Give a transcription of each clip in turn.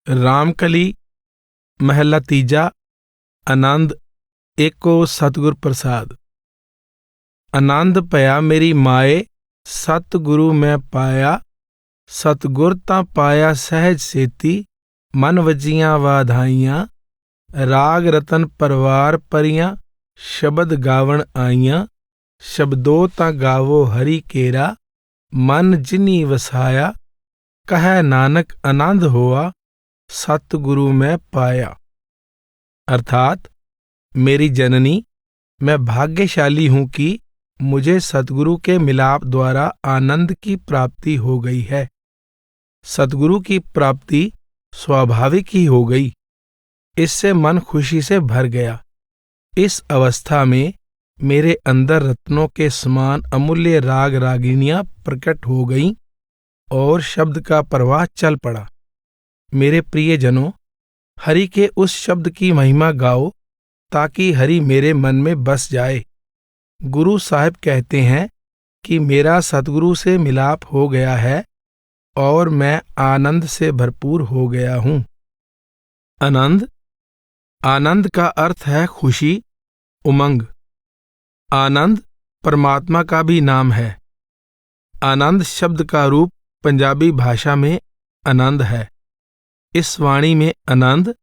रामकली महला तीजा। आनंद एको सतगुर प्रसाद। आनंद पया मेरी माए सतगुरु मैं पाया, सतगुर तां पाया सहज सेती, मन वजियां वाधाइयां, राग रतन परवार परियां, शबद गावण आईयां, शब्दो तां गावो हरि केरा, मन जिनी वसाया, कहे नानक आनंद होआ, सतगुरु मैं पाया। अर्थात मेरी जननी, मैं भाग्यशाली हूं कि मुझे सतगुरु के मिलाप द्वारा आनंद की प्राप्ति हो गई है। सतगुरु की प्राप्ति स्वाभाविक ही हो गई। इससे मन खुशी से भर गया। इस अवस्था में मेरे अंदर रत्नों के समान अमूल्य राग रागिनियां प्रकट हो गईं और शब्द का प्रवाह चल पड़ा। मेरे प्रियजनों, हरि के उस शब्द की महिमा गाओ ताकि हरि मेरे मन में बस जाए। गुरु साहिब कहते हैं कि मेरा सतगुरु से मिलाप हो गया है और मैं आनंद से भरपूर हो गया हूं। आनंद, आनंद का अर्थ है खुशी, उमंग। आनंद परमात्मा का भी नाम है। आनंद शब्द का रूप पंजाबी भाषा में आनंद है। इस वाणी में आनंद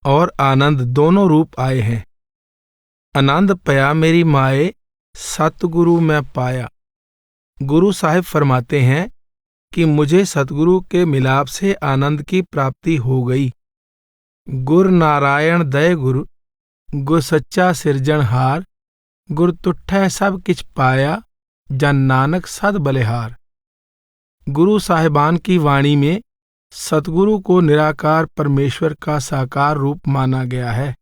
और आनंद दोनों रूप आए हैं। आनंद पया मेरी माए सतगुरु मैं पाया। गुरु साहिब फरमाते हैं कि मुझे सतगुरु के मिलाप से आनंद की प्राप्ति हो गई। गुर नारायण दय गुरु, गुर सच्चा सिरजनहार, गुर तुठै सब किछ पाया, जन नानक सद बलिहार। गुरु साहिबान की वाणी में सतगुरु को निराकार परमेश्वर का साकार रूप माना गया है।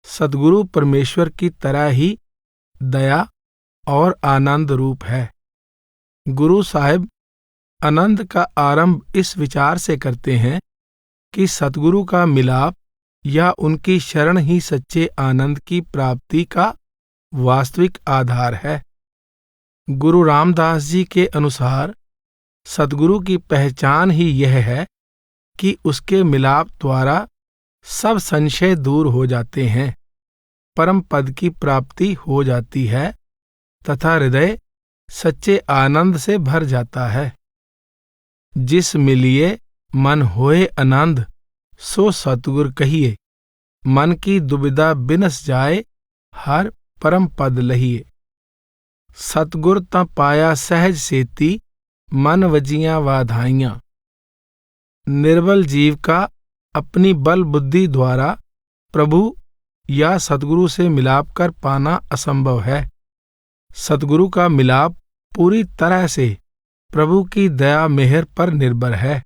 सतगुरु परमेश्वर की तरह ही दया और आनंद रूप है। गुरु साहिब आनंद का आरंभ इस विचार से करते हैं कि सतगुरु का मिलाप या उनकी शरण ही सच्चे आनंद की प्राप्ति का वास्तविक आधार है। गुरु रामदास जी के अनुसार सतगुरु की पहचान ही यह है कि उसके मिलाप द्वारा सब संशय दूर हो जाते हैं, परम पद की प्राप्ति हो जाती है तथा हृदय सच्चे आनंद से भर जाता है। जिस मिलिए मन होए आनंद, सो सतगुर कहिए, मन की दुविधा बिनस जाए, हर परम पद लहिए। सतगुर तां पाया सहज सेती, मन वजियां वाधाइयां। निर्बल जीव का अपनी बल बुद्धि द्वारा प्रभु या सतगुरु से मिलाप कर पाना असंभव है। सतगुरु का मिलाप पूरी तरह से प्रभु की दया मेहर पर निर्भर है।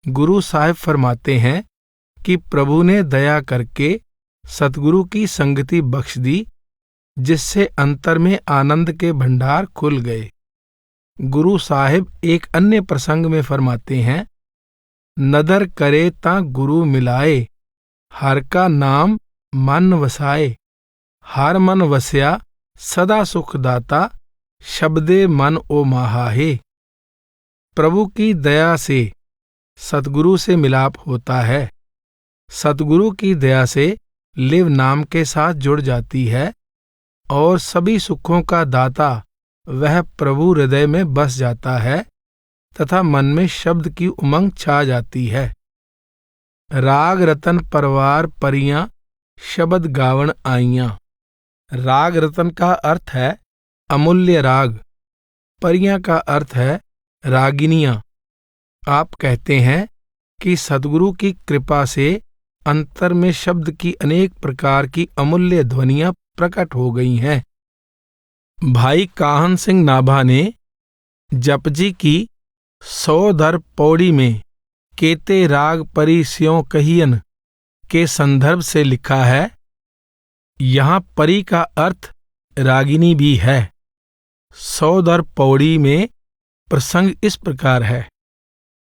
गुरु साहिब फरमाते हैं कि प्रभु ने दया करके सतगुरु की संगति बख्श दी, जिससे अंतर में आनंद के भंडार खुल गए। गुरु साहिब एक अन्य प्रसंग में फरमाते हैं, नदर करे तां गुरु मिलाए, हर का नाम मन वसाए, हर मन वस्या सदा सुख दाता, शब्दे मन ओ माहाहे। प्रभु की दया से सतगुरु से मिलाप होता है। सतगुरु की दया से लिव नाम के साथ जुड़ जाती है और सभी सुखों का दाता वह प्रभु हृदय में बस जाता है तथा मन में शब्द की उमंग छा जाती है। राग रतन परवार परियां, शब्द गावण आईयां। राग रतन का अर्थ है अमूल्य राग, परियां का अर्थ है रागिनियां। आप कहते हैं कि सतगुरु की कृपा से अंतर में शब्द की अनेक प्रकार की अमूल्य ध्वनियां प्रकट हो गई हैं। भाई काहन सिंह नाभा ने जपजी की 100 पौड़ी में केते राग परी स्यों कहियन के संदर्भ से लिखा है। यहाँ परी का अर्थ रागिनी भी है। 100 पौड़ी में प्रसंग इस प्रकार है।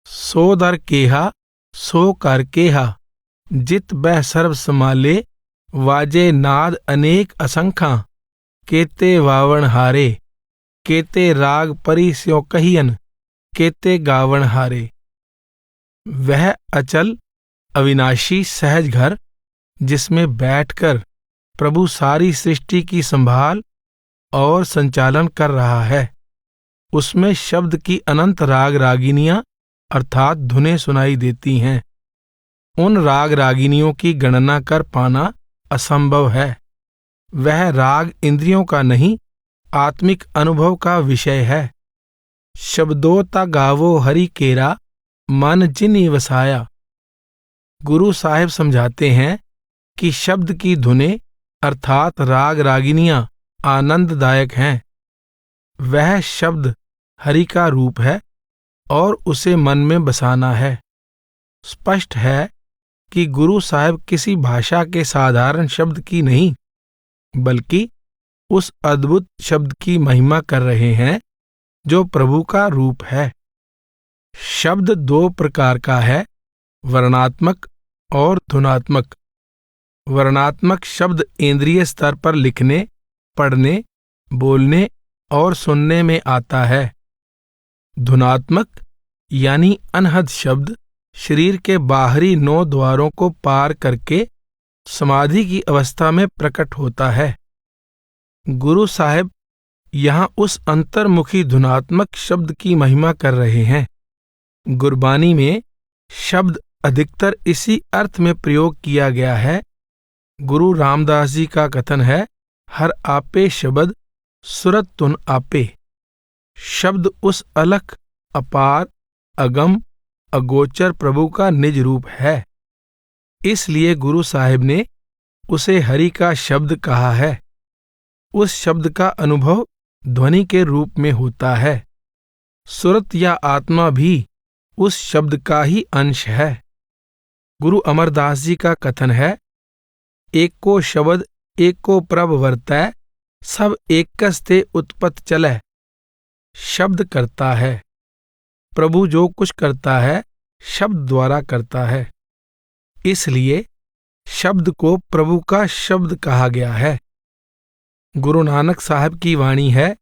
100 केहा सो कर केहा, जित बह सर्व समाले, वाजे नाद अनेक असंखा, केते वावण हारे, केते राग परी स्यों कहियन, केते गावण हारे। वह अचल अविनाशी सहज घर जिसमें बैठकर प्रभु सारी सृष्टि की संभाल और संचालन कर रहा है, उसमें शब्द की अनंत राग रागिनियां अर्थात धुनें सुनाई देती हैं। उन राग रागिनियों की गणना कर पाना असंभव है। वह राग इंद्रियों का नहीं, आत्मिक अनुभव का विषय है। शब्दों गावो हरि केरा, मन जिनि वसाया। गुरु साहिब समझाते हैं कि शब्द की धुनें अर्थात राग रागिनियां आनंददायक हैं। वह शब्द हरि का रूप है और उसे मन में बसाना है। स्पष्ट है कि गुरु साहिब किसी भाषा के साधारण शब्द की नहीं, बल्कि उस अद्भुत शब्द की महिमा कर रहे हैं जो प्रभु का रूप है। शब्द दो प्रकार का है, वर्णात्मक और धुनात्मक। वर्णात्मक शब्द इंद्रिय स्तर पर लिखने, पढ़ने, बोलने और सुनने में आता है। धुनात्मक यानी अनहद शब्द शरीर के बाहरी 9 द्वारों को पार करके समाधि की अवस्था में प्रकट होता है। गुरु साहिब यहाँ उस अंतर्मुखी धुनात्मक शब्द की महिमा कर रहे हैं। गुरबानी में शब्द अधिकतर इसी अर्थ में प्रयोग किया गया है। गुरु रामदास जी का कथन है, हर आपे शब्द सुरत तुन आपे। शब्द उस अलख, अपार, अगम, अगोचर प्रभु का निज रूप है। इसलिए गुरु साहिब ने उसे हरि का शब्द कहा है। उस शब्द का अनुभव ध्वनि के रूप में होता है। सुरत या आत्मा भी उस शब्द का ही अंश है। गुरु अमरदास जी का कथन है, एको शब्द एको प्रभ वर्तै, सब एकस ते उत्पत चलै। शब्द करता है, प्रभु जो कुछ करता है शब्द द्वारा करता है। इसलिए शब्द को प्रभु का शब्द कहा गया है। गुरु नानक साहब की वाणी है,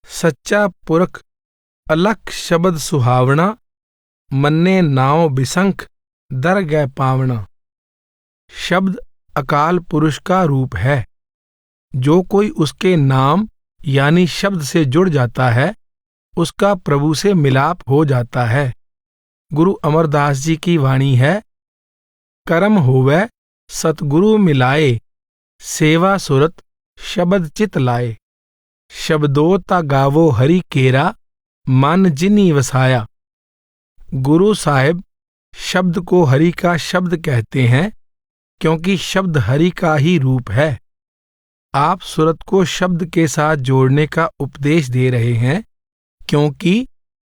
सच्चा पुरख अलख शब्द सुहावना, मन्ने नाव बिसंख दर गए पावना। शब्द अकाल पुरुष का रूप है। जो कोई उसके नाम यानी शब्द से जुड़ जाता है, उसका प्रभु से मिलाप हो जाता है। गुरु अमरदास जी की वाणी है, कर्म होवे सतगुरु मिलाए, सेवा सुरत शब्द चित लाए। शब्दों गावो हरि केरा, मन जिनि वसाया। गुरु साहिब शब्द को हरि का शब्द कहते हैं, क्योंकि शब्द हरि का ही रूप है। आप सुरत को शब्द के साथ जोड़ने का उपदेश दे रहे हैं, क्योंकि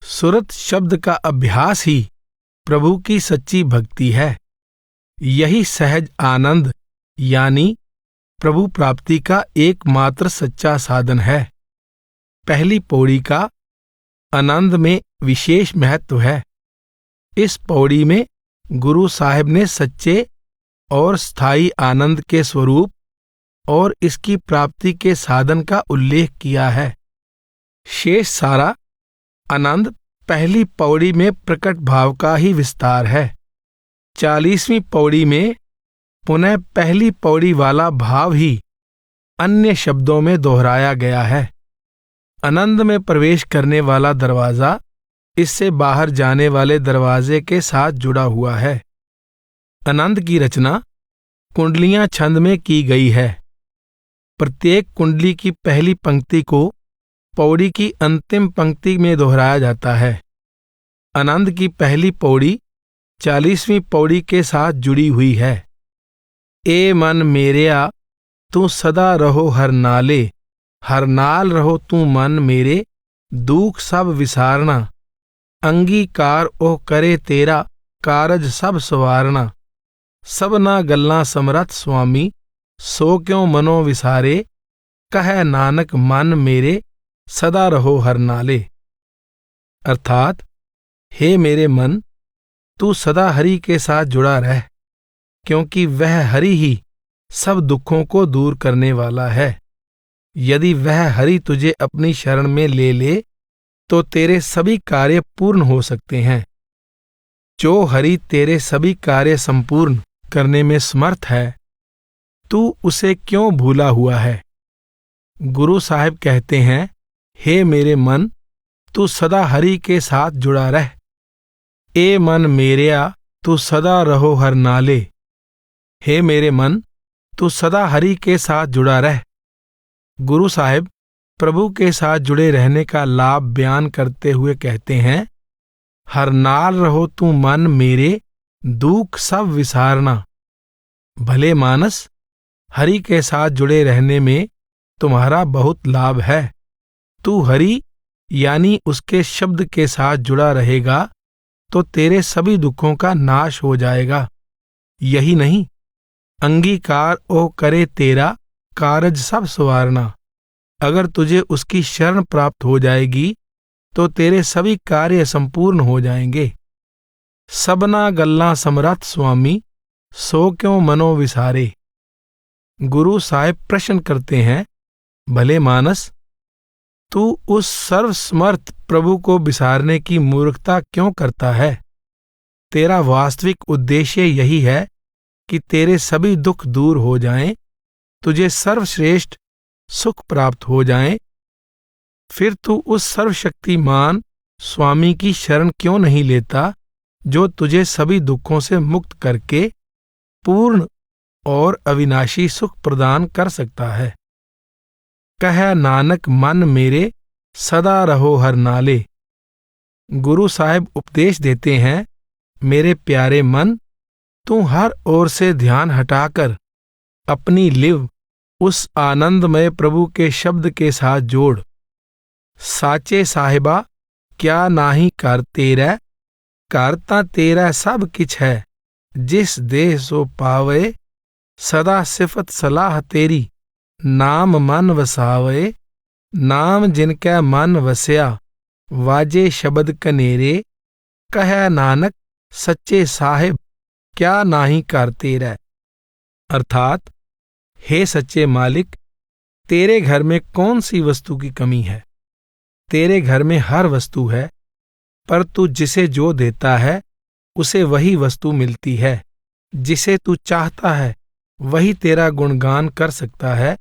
सुरत शब्द का अभ्यास ही प्रभु की सच्ची भक्ति है। यही सहज आनंद यानी प्रभु प्राप्ति का एकमात्र सच्चा साधन है। पहली पौड़ी का आनंद में विशेष महत्व है। इस पौड़ी में गुरु साहिब ने सच्चे और स्थायी आनंद के स्वरूप और इसकी प्राप्ति के साधन का उल्लेख किया है। शेष सारा आनंद पहली पौड़ी में प्रकट भाव का ही विस्तार है। 40वीं पौड़ी में पुनः पहली पौड़ी वाला भाव ही अन्य शब्दों में दोहराया गया है। आनंद में प्रवेश करने वाला दरवाजा इससे बाहर जाने वाले दरवाजे के साथ जुड़ा हुआ है। आनंद की रचना कुंडलियां छंद में की गई है। प्रत्येक कुंडली की पहली पंक्ति को पौड़ी की अंतिम पंक्ति में दोहराया जाता है। आनंद की पहली पौड़ी 40वीं पौड़ी के साथ जुड़ी हुई है। ए मन मेरेया तू सदा रहो हर नाले, हर नाल रहो तू मन मेरे, दुख सब विसारना, अंगीकार ओह करे तेरा, कारज सब सवारना। सबना गल्लां समरथ स्वामी, सो क्यों मनो विसारे, कह नानक मन मेरे, सदा रहो हर नाले। अर्थात हे मेरे मन, तू सदा हरि के साथ जुड़ा रह, क्योंकि वह हरि ही सब दुखों को दूर करने वाला है। यदि वह हरि तुझे अपनी शरण में ले ले तो तेरे सभी कार्य पूर्ण हो सकते हैं। जो हरि तेरे सभी कार्य संपूर्ण करने में समर्थ है, तू उसे क्यों भूला हुआ है। गुरु साहिब कहते हैं, हे मेरे मन, तू सदा हरि के साथ जुड़ा रह। ए मन मेरेया, तू सदा रहो हर नाले। हे मेरे मन, तू सदा हरि के साथ जुड़ा रह। गुरु साहिब प्रभु के साथ जुड़े रहने का लाभ बयान करते हुए कहते हैं, हर नाल रहो तू मन मेरे, दुख सब विसारना। भले मानस, हरि के साथ जुड़े रहने में तुम्हारा बहुत लाभ है। तू हरि यानी उसके शब्द के साथ जुड़ा रहेगा तो तेरे सभी दुखों का नाश हो जाएगा। यही नहीं, अंगीकार ओ करे तेरा कारज सब संवारना। अगर तुझे उसकी शरण प्राप्त हो जाएगी तो तेरे सभी कार्य संपूर्ण हो जाएंगे। सबना गल्ला समरथ स्वामी, सो क्यों मनो विसारे। गुरु साहिब प्रश्न करते हैं, भले मानस, तू उस सर्वसमर्थ प्रभु को विसारने की मूर्खता क्यों करता है। तेरा वास्तविक उद्देश्य यही है कि तेरे सभी दुख दूर हो जाएं, तुझे सर्वश्रेष्ठ सुख प्राप्त हो जाएं। फिर तू उस सर्वशक्तिमान स्वामी की शरण क्यों नहीं लेता, जो तुझे सभी दुखों से मुक्त करके पूर्ण और अविनाशी सुख प्रदान कर सकता है। कह नानक मन मेरे, सदा रहो हर नाले। गुरु साहिब उपदेश देते हैं, मेरे प्यारे मन, तू हर ओर से ध्यान हटाकर अपनी लिव उस आनंदमय प्रभु के शब्द के साथ जोड़। साचे साहिबा क्या नाही कर तेरा, कर तां तेरा सब किछ है। जिस देह सो पावे, सदा सिफत सलाह तेरी। नाम मन वसावे, नाम जिनकै मन वस्या। वाजे शब्द कनेरे, कह नानक सच्चे साहिब क्या नाही कर तेरा। अर्थात, हे सच्चे मालिक, तेरे घर में कौन सी वस्तु की कमी है। तेरे घर में हर वस्तु है, पर तू जिसे जो देता है उसे वही वस्तु मिलती है। जिसे तू चाहता है वही तेरा गुणगान कर सकता है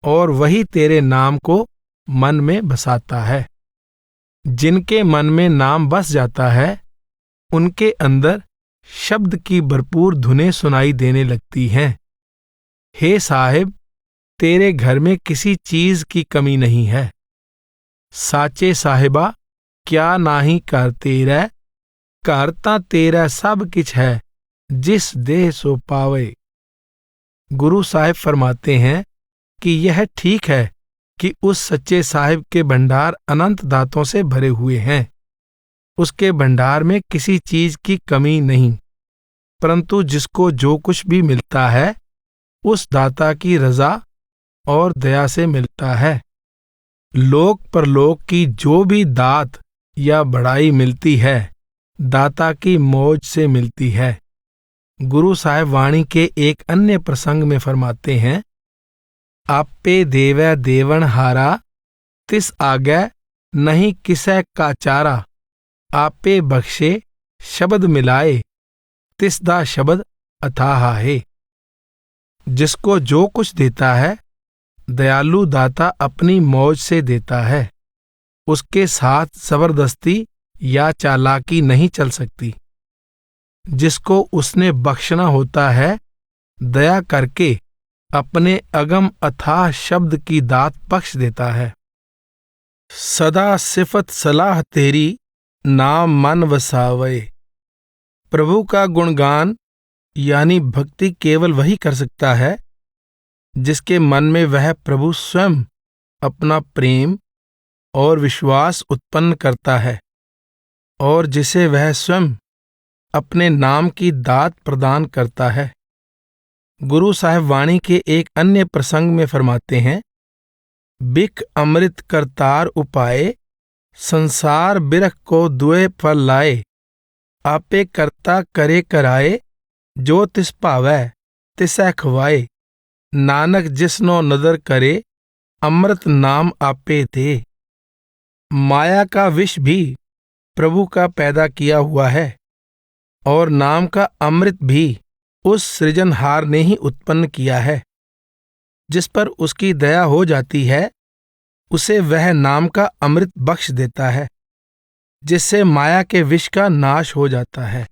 और वही तेरे नाम को मन में बसाता है। जिनके मन में नाम बस जाता है, उनके अंदर शब्द की भरपूर धुनें सुनाई देने लगती हैं। हे साहिब, तेरे घर में किसी चीज की कमी नहीं है। साचे साहिबा क्या नाही कर तेरा, कर तां तेरा सब किछ है। जिस देह सो पावे। गुरु साहिब फरमाते हैं कि यह ठीक है कि उस सच्चे साहिब के भंडार अनंत दातों से भरे हुए हैं। उसके भंडार में किसी चीज की कमी नहीं, परंतु जिसको जो कुछ भी मिलता है उस दाता की रजा और दया से मिलता है। लोक परलोक की जो भी दात या बड़ाई मिलती है, दाता की मौज से मिलती है। गुरु साहिब वाणी के एक अन्य प्रसंग में फरमाते हैं, आपे देवै देवन हारा, तिस आगे नहीं किसै का चारा। आपे बख्शे शब्द मिलाए, तिस दा शब्द अथाह है। जिसको जो कुछ देता है, दयालु दाता अपनी मौज से देता है। उसके साथ जबरदस्ती या चालाकी नहीं चल सकती। जिसको उसने बख्शना होता है, दया करके अपने अगम अथाह शब्द की दात बख्श देता है। सदा सिफत सलाह तेरी, नाम मन वसावे। प्रभु का गुणगान यानी भक्ति केवल वही कर सकता है जिसके मन में वह प्रभु स्वयं अपना प्रेम और विश्वास उत्पन्न करता है और जिसे वह स्वयं अपने नाम की दात प्रदान करता है। गुरु साहिब वाणी के एक अन्य प्रसंग में फरमाते हैं, बिक अमृत करतार उपाए, संसार बिरख को दुए फल लाए। आपे करता करे कराए, जो तिस भावै तिसै खवाए। नानक जिसनो नदर करे, अमृत नाम आपे दे। माया का विष भी प्रभु का पैदा किया हुआ है। और नाम का अमृत भी उस सृजनहार ने ही उत्पन्न किया है। जिस पर उसकी दया हो जाती है उसे वह नाम का अमृत बख्श देता है, जिससे माया के विष का नाश हो जाता है।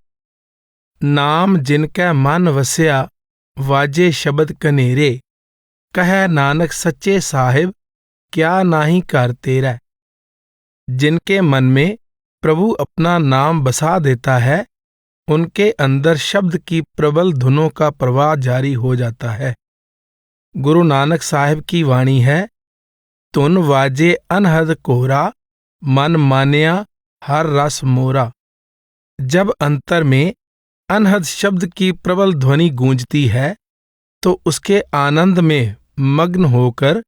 नाम जिनका मन वस्या वाजे शब्द कनेरे, कह नानक सच्चे साहिब क्या नाही कर तेरा। जिनके मन में प्रभु अपना नाम बसा देता है उनके अंदर शब्द की प्रबल धुनों का प्रवाह जारी हो जाता है। गुरु नानक साहिब की वाणी है, तुन वाजे अनहद कोरा, मन मान्या हर रस मोरा। जब अंतर में अनहद शब्द की प्रबल ध्वनि गूंजती है तो उसके आनंद में मग्न होकर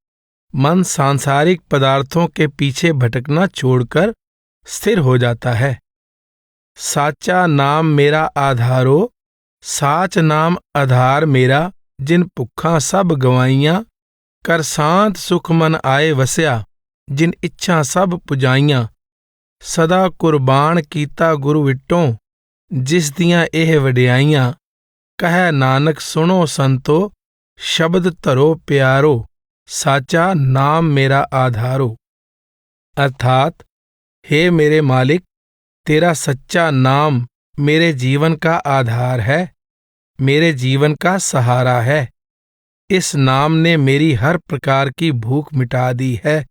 मन सांसारिक पदार्थों के पीछे भटकना छोड़कर स्थिर हो जाता है। साचा नाम मेरा आधारो, साच नाम आधार मेरा, जिन भुखा सब गवाइयां, कर शांत सुख मन आए वस्या, जिन इच्छा सब पुजाइयां। सदा कुर्बान कीता गुरु विटों, जिस दियां एह वडियाइयां। कह नानक सुनो संतो, शब्द धरो प्यारो, साचा नाम मेरा आधारो। अर्थात हे मेरे मालिक, तेरा सच्चा नाम मेरे जीवन का आधार है, मेरे जीवन का सहारा है। इस नाम ने मेरी हर प्रकार की भूख मिटा दी है।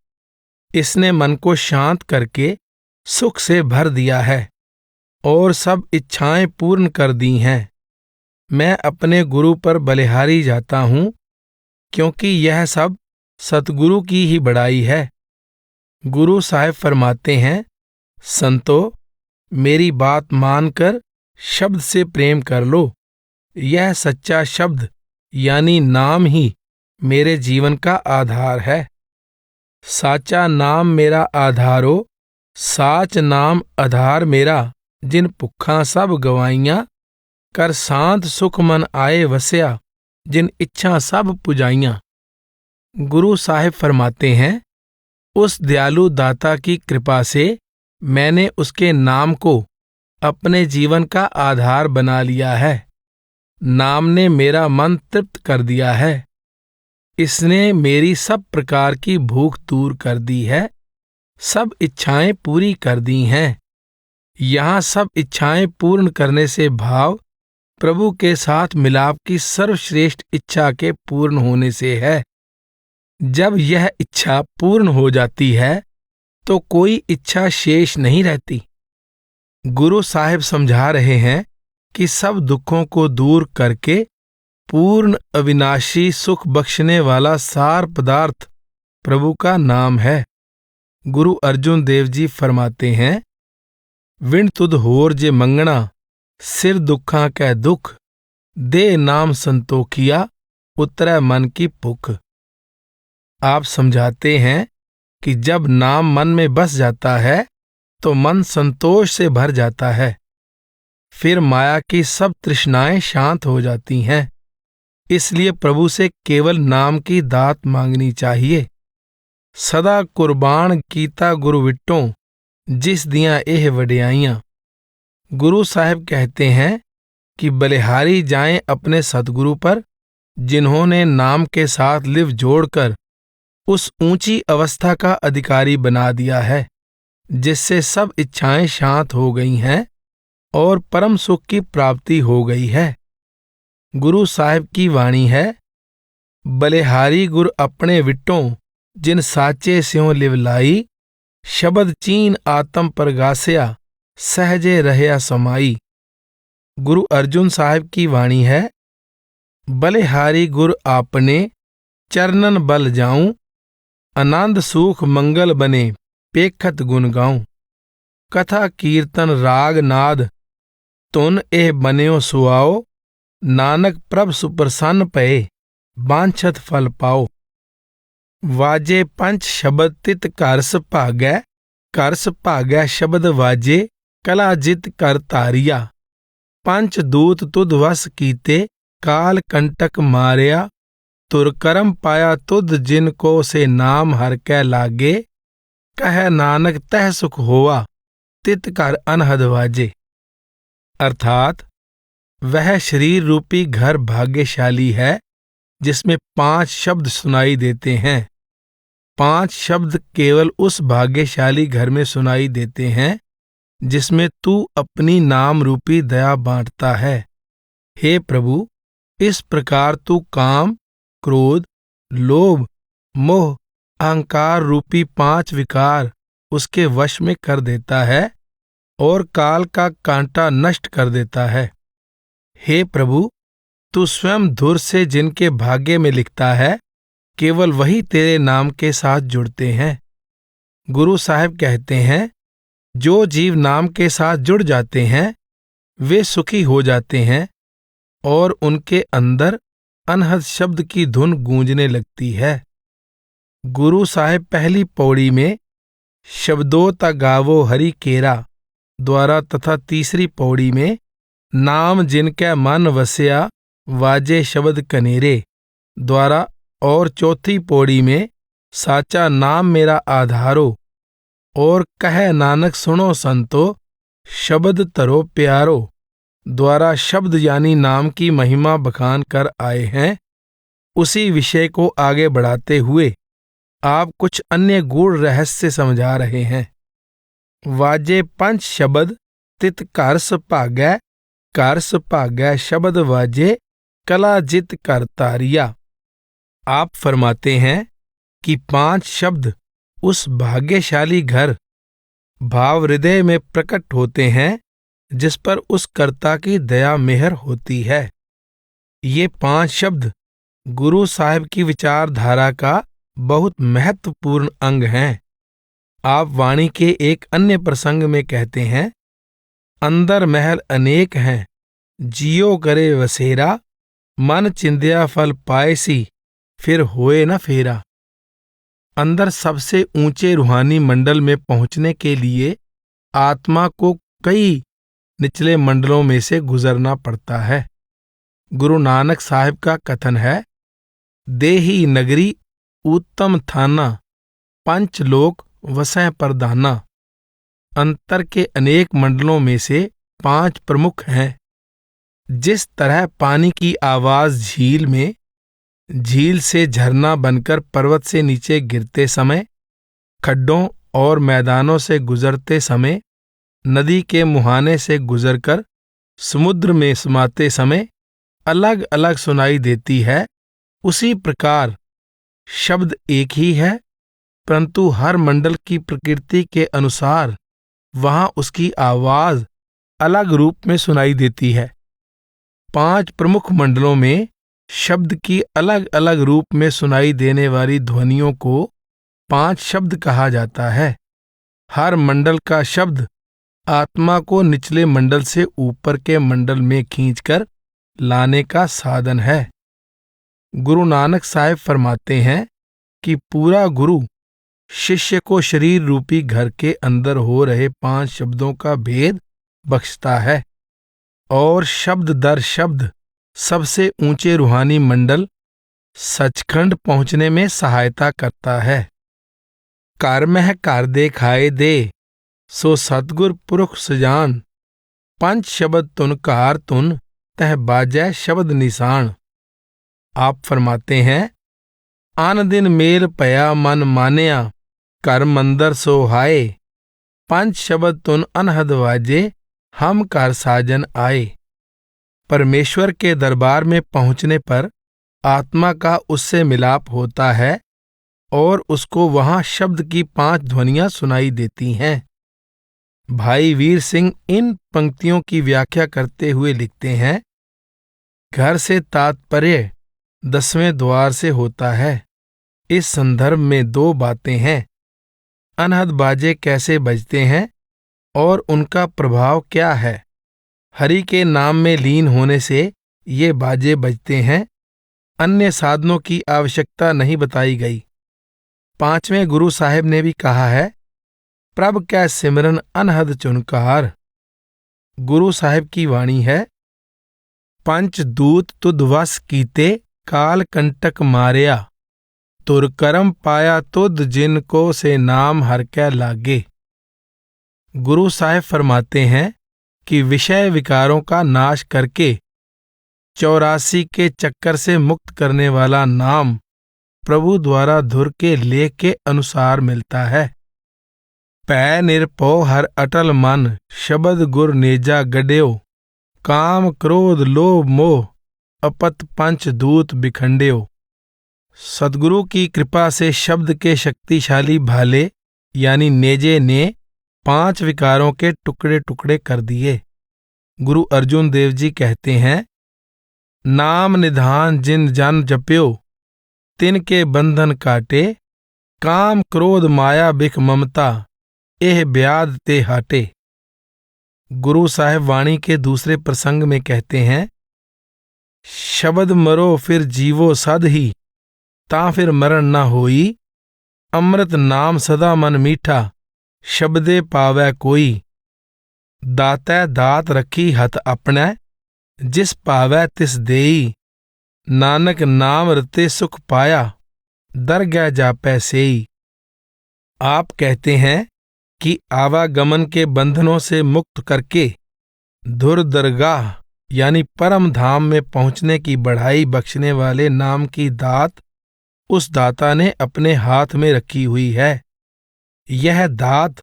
इसने मन को शांत करके सुख से भर दिया है और सब इच्छाएं पूर्ण कर दी हैं। मैं अपने गुरु पर बलिहारी जाता हूँ, क्योंकि यह सब सतगुरु की ही बड़ाई है। गुरु साहिब फरमाते हैं, संतो मेरी बात मानकर शब्द से प्रेम कर लो। यह सच्चा शब्द यानी नाम ही मेरे जीवन का आधार है। साचा नाम मेरा आधारो, साच नाम आधार मेरा, जिन भुखा सब गवाइयां। कर शांत सुख मन आए वस्या, जिन इच्छा सब पुजाइयां। गुरु साहिब फरमाते हैं, उस दयालु दाता की कृपा से मैंने उसके नाम को अपने जीवन का आधार बना लिया है। नाम ने मेरा मन तृप्त कर दिया है। इसने मेरी सब प्रकार की भूख दूर कर दी है, सब इच्छाएं पूरी कर दी हैं। यहाँ सब इच्छाएं पूर्ण करने से भाव प्रभु के साथ मिलाप की सर्वश्रेष्ठ इच्छा के पूर्ण होने से है। जब यह इच्छा पूर्ण हो जाती है तो कोई इच्छा शेष नहीं रहती। गुरु साहिब समझा रहे हैं कि सब दुखों को दूर करके पूर्ण अविनाशी सुख बख्शने वाला सार पदार्थ प्रभु का नाम है। गुरु अर्जुन देव जी फरमाते हैं, विण तुध होर जे मंगना, सिर दुखा कै दुख, दे नाम संतोखिया, उतरै मन की भुख। आप समझाते हैं कि जब नाम मन में बस जाता है तो मन संतोष से भर जाता है। फिर माया की सब तृष्णाएं शांत हो जाती हैं। इसलिए प्रभु से केवल नाम की दात मांगनी चाहिए। सदा कुर्बान कीता गुरु विटों, जिस दियां एह वडियाइयां। गुरु साहिब कहते हैं कि बलिहारी जाएं अपने सतगुरु पर, जिन्होंने नाम के साथ लिव जोड़कर उस ऊंची अवस्था का अधिकारी बना दिया है, जिससे सब इच्छाएं शांत हो गई हैं और परम सुख की प्राप्ति हो गई है। गुरु साहिब की वाणी है, बलिहारी गुर अपने विटों, जिन साचे स्यों लिव लाई, शब्द चीन आत्म परगास्या, सहजे रहया समाई। गुरु अर्जुन साहिब की वाणी है, बलिहारी गुर आपने, चरणन बल जाऊं, आनंद सुख मंगल बने, पेखत गुण गाऊं। कथा कीर्तन राग नाद, तुन एह बन्यो सुआओ, नानक प्रभ सुप्रसन्न पए, बांछत फल पाओ। वाजे पंच शब्द तित करस भागै, करस भागै शब्द वाजे, कला जित कर तारिया। पंच दूत तुध वस कीते, काल कंटक मारिया, तुर करम पाया तुध जिनको से नाम हर कै लागे, कह नानक तह सुख होवा, तित कर अनहद वाजे। अर्थात वह शरीर रूपी घर भाग्यशाली है जिसमें 5 शब्द सुनाई देते हैं। 5 शब्द केवल उस भाग्यशाली घर में सुनाई देते हैं जिसमें तू अपनी नाम रूपी दया बांटता है। हे प्रभु, इस प्रकार तू काम, क्रोध, लोभ, मोह, अहंकार रूपी 5 विकार उसके वश में कर देता है और काल का कांटा नष्ट कर देता है। हे प्रभु, तू स्वयं धुर से जिनके भाग्य में लिखता है, केवल वही तेरे नाम के साथ जुड़ते हैं। गुरु साहिब कहते हैं, जो जीव नाम के साथ जुड़ जाते हैं वे सुखी हो जाते हैं और उनके अंदर अनहद शब्द की धुन गूंजने लगती है। गुरु साहिब पहली पौड़ी में शब्दों ता गावो हरि केरा द्वारा तथा तीसरी पौड़ी में नाम जिनके मन वस्या वाजे शब्द कनेरे द्वारा और चौथी पौड़ी में साचा नाम मेरा आधारो और कह नानक सुनो संतो शब्द तरो प्यारो द्वारा शब्द यानी नाम की महिमा बखान कर आए हैं। उसी विषय को आगे बढ़ाते हुए आप कुछ अन्य गूढ़ रहस्य समझा रहे हैं। वाजे 5 शब्द तित करस भागै शब्द वाजे कला जित कर तारिया। आप फरमाते हैं कि 5 शब्द उस भाग्यशाली घर भाव हृदय में प्रकट होते हैं जिस पर उस कर्ता की दया मेहर होती है। ये 5 शब्द गुरु साहिब की विचारधारा का बहुत महत्वपूर्ण अंग हैं। आप वाणी के एक अन्य प्रसंग में कहते हैं, अंदर महल अनेक हैं, जियो करे वसेरा, मन चिंध्या फल पायसी, फिर होए न फेरा। अंदर सबसे ऊंचे रूहानी मंडल में पहुंचने के लिए आत्मा को कई निचले मंडलों में से गुजरना पड़ता है। गुरु नानक साहिब का कथन है, देही नगरी उत्तम थाना, 5 लोक वसै प्रधाना। अंतर के अनेक मंडलों में से 5 प्रमुख हैं। जिस तरह पानी की आवाज झील में, झील से झरना बनकर पर्वत से नीचे गिरते समय, खड्डों और मैदानों से गुजरते समय, नदी के मुहाने से गुजरकर समुद्र में समाते समय अलग अलग सुनाई देती है, उसी प्रकार शब्द एक ही है, परंतु हर मंडल की प्रकृति के अनुसार वहां उसकी आवाज अलग रूप में सुनाई देती है। 5 प्रमुख मंडलों में शब्द की अलग अलग रूप में सुनाई देने वाली ध्वनियों को 5 शब्द कहा जाता है। हर मंडल का शब्द आत्मा को निचले मंडल से ऊपर के मंडल में खींचकर लाने का साधन है। गुरु नानक साहिब फरमाते हैं कि पूरा गुरु शिष्य को शरीर रूपी घर के अंदर हो रहे 5 शब्दों का भेद बख्शता है और शब्द दर शब्द सबसे ऊंचे रूहानी मंडल सचखंड पहुंचने में सहायता करता है। कर मह कर दे खाए दे, सो सतगुर पुरख सजान, 5 शब्द तुन कार तुन, तह बाजै शब्द निशान। आप फरमाते हैं, आन दिन मेल पया मन मानिया, कर मंदर सोहाए, 5 शब्द तुन अनहद वाजे, हम कर साजन आए। परमेश्वर के दरबार में पहुंचने पर आत्मा का उससे मिलाप होता है और उसको वहां शब्द की 5 ध्वनियां सुनाई देती हैं। भाई वीर सिंह इन पंक्तियों की व्याख्या करते हुए लिखते हैं, घर से तात्पर्य 10वें द्वार से होता है। इस संदर्भ में 2 बातें हैं, अनहद बाजे कैसे बजते हैं और उनका प्रभाव क्या है। हरि के नाम में लीन होने से ये बाजे बजते हैं, अन्य साधनों की आवश्यकता नहीं बताई गई। 5वें गुरु साहिब ने भी कहा है, प्रभ कै सिमरन अनहद चुनकार। गुरु साहिब की वाणी है, 5 दूत तुध वस कीते, काल कंटक मारिया, तुर करम पाया तुध जिनको से नाम हर कै लागे। गुरु साहिब फरमाते हैं कि विषय विकारों का नाश करके 84 के चक्कर से मुक्त करने वाला नाम प्रभु द्वारा धुर के लेख के अनुसार मिलता है। पै निरपो हर अटल मन, शब्द गुर नेजा गड्यो, काम क्रोध लोभ मोह अपत पंच दूत बिखंड्यो। सद्गुरु की कृपा से शब्द के शक्तिशाली भाले यानी नेजे ने 5 विकारों के टुकड़े टुकड़े कर दिए। गुरु अर्जुन देव जी कहते हैं, नाम निधान जिन जन जप्यो, तिनके बंधन काटे, काम क्रोध माया बिख ममता, एह ब्याध ते हाटे। गुरु साहिब वाणी के दूसरे प्रसंग में कहते हैं, शब्द मरो फिर जीवो सद ही, ता फिर मरण न होई, अमृत नाम सदा मन मीठा, शब्दे पावै कोई। दातै दात रखी हथ अपनै, जिस पावै तिस देई, नानक नाम रते सुख पाया, दरगह जापै सेई। आप कहते हैं कि आवागमन के बंधनों से मुक्त करके धुर दरगाह यानी परम धाम में पहुंचने की बढ़ाई बख्शने वाले नाम की दात उस दाता ने अपने हाथ में रखी हुई है। यह दात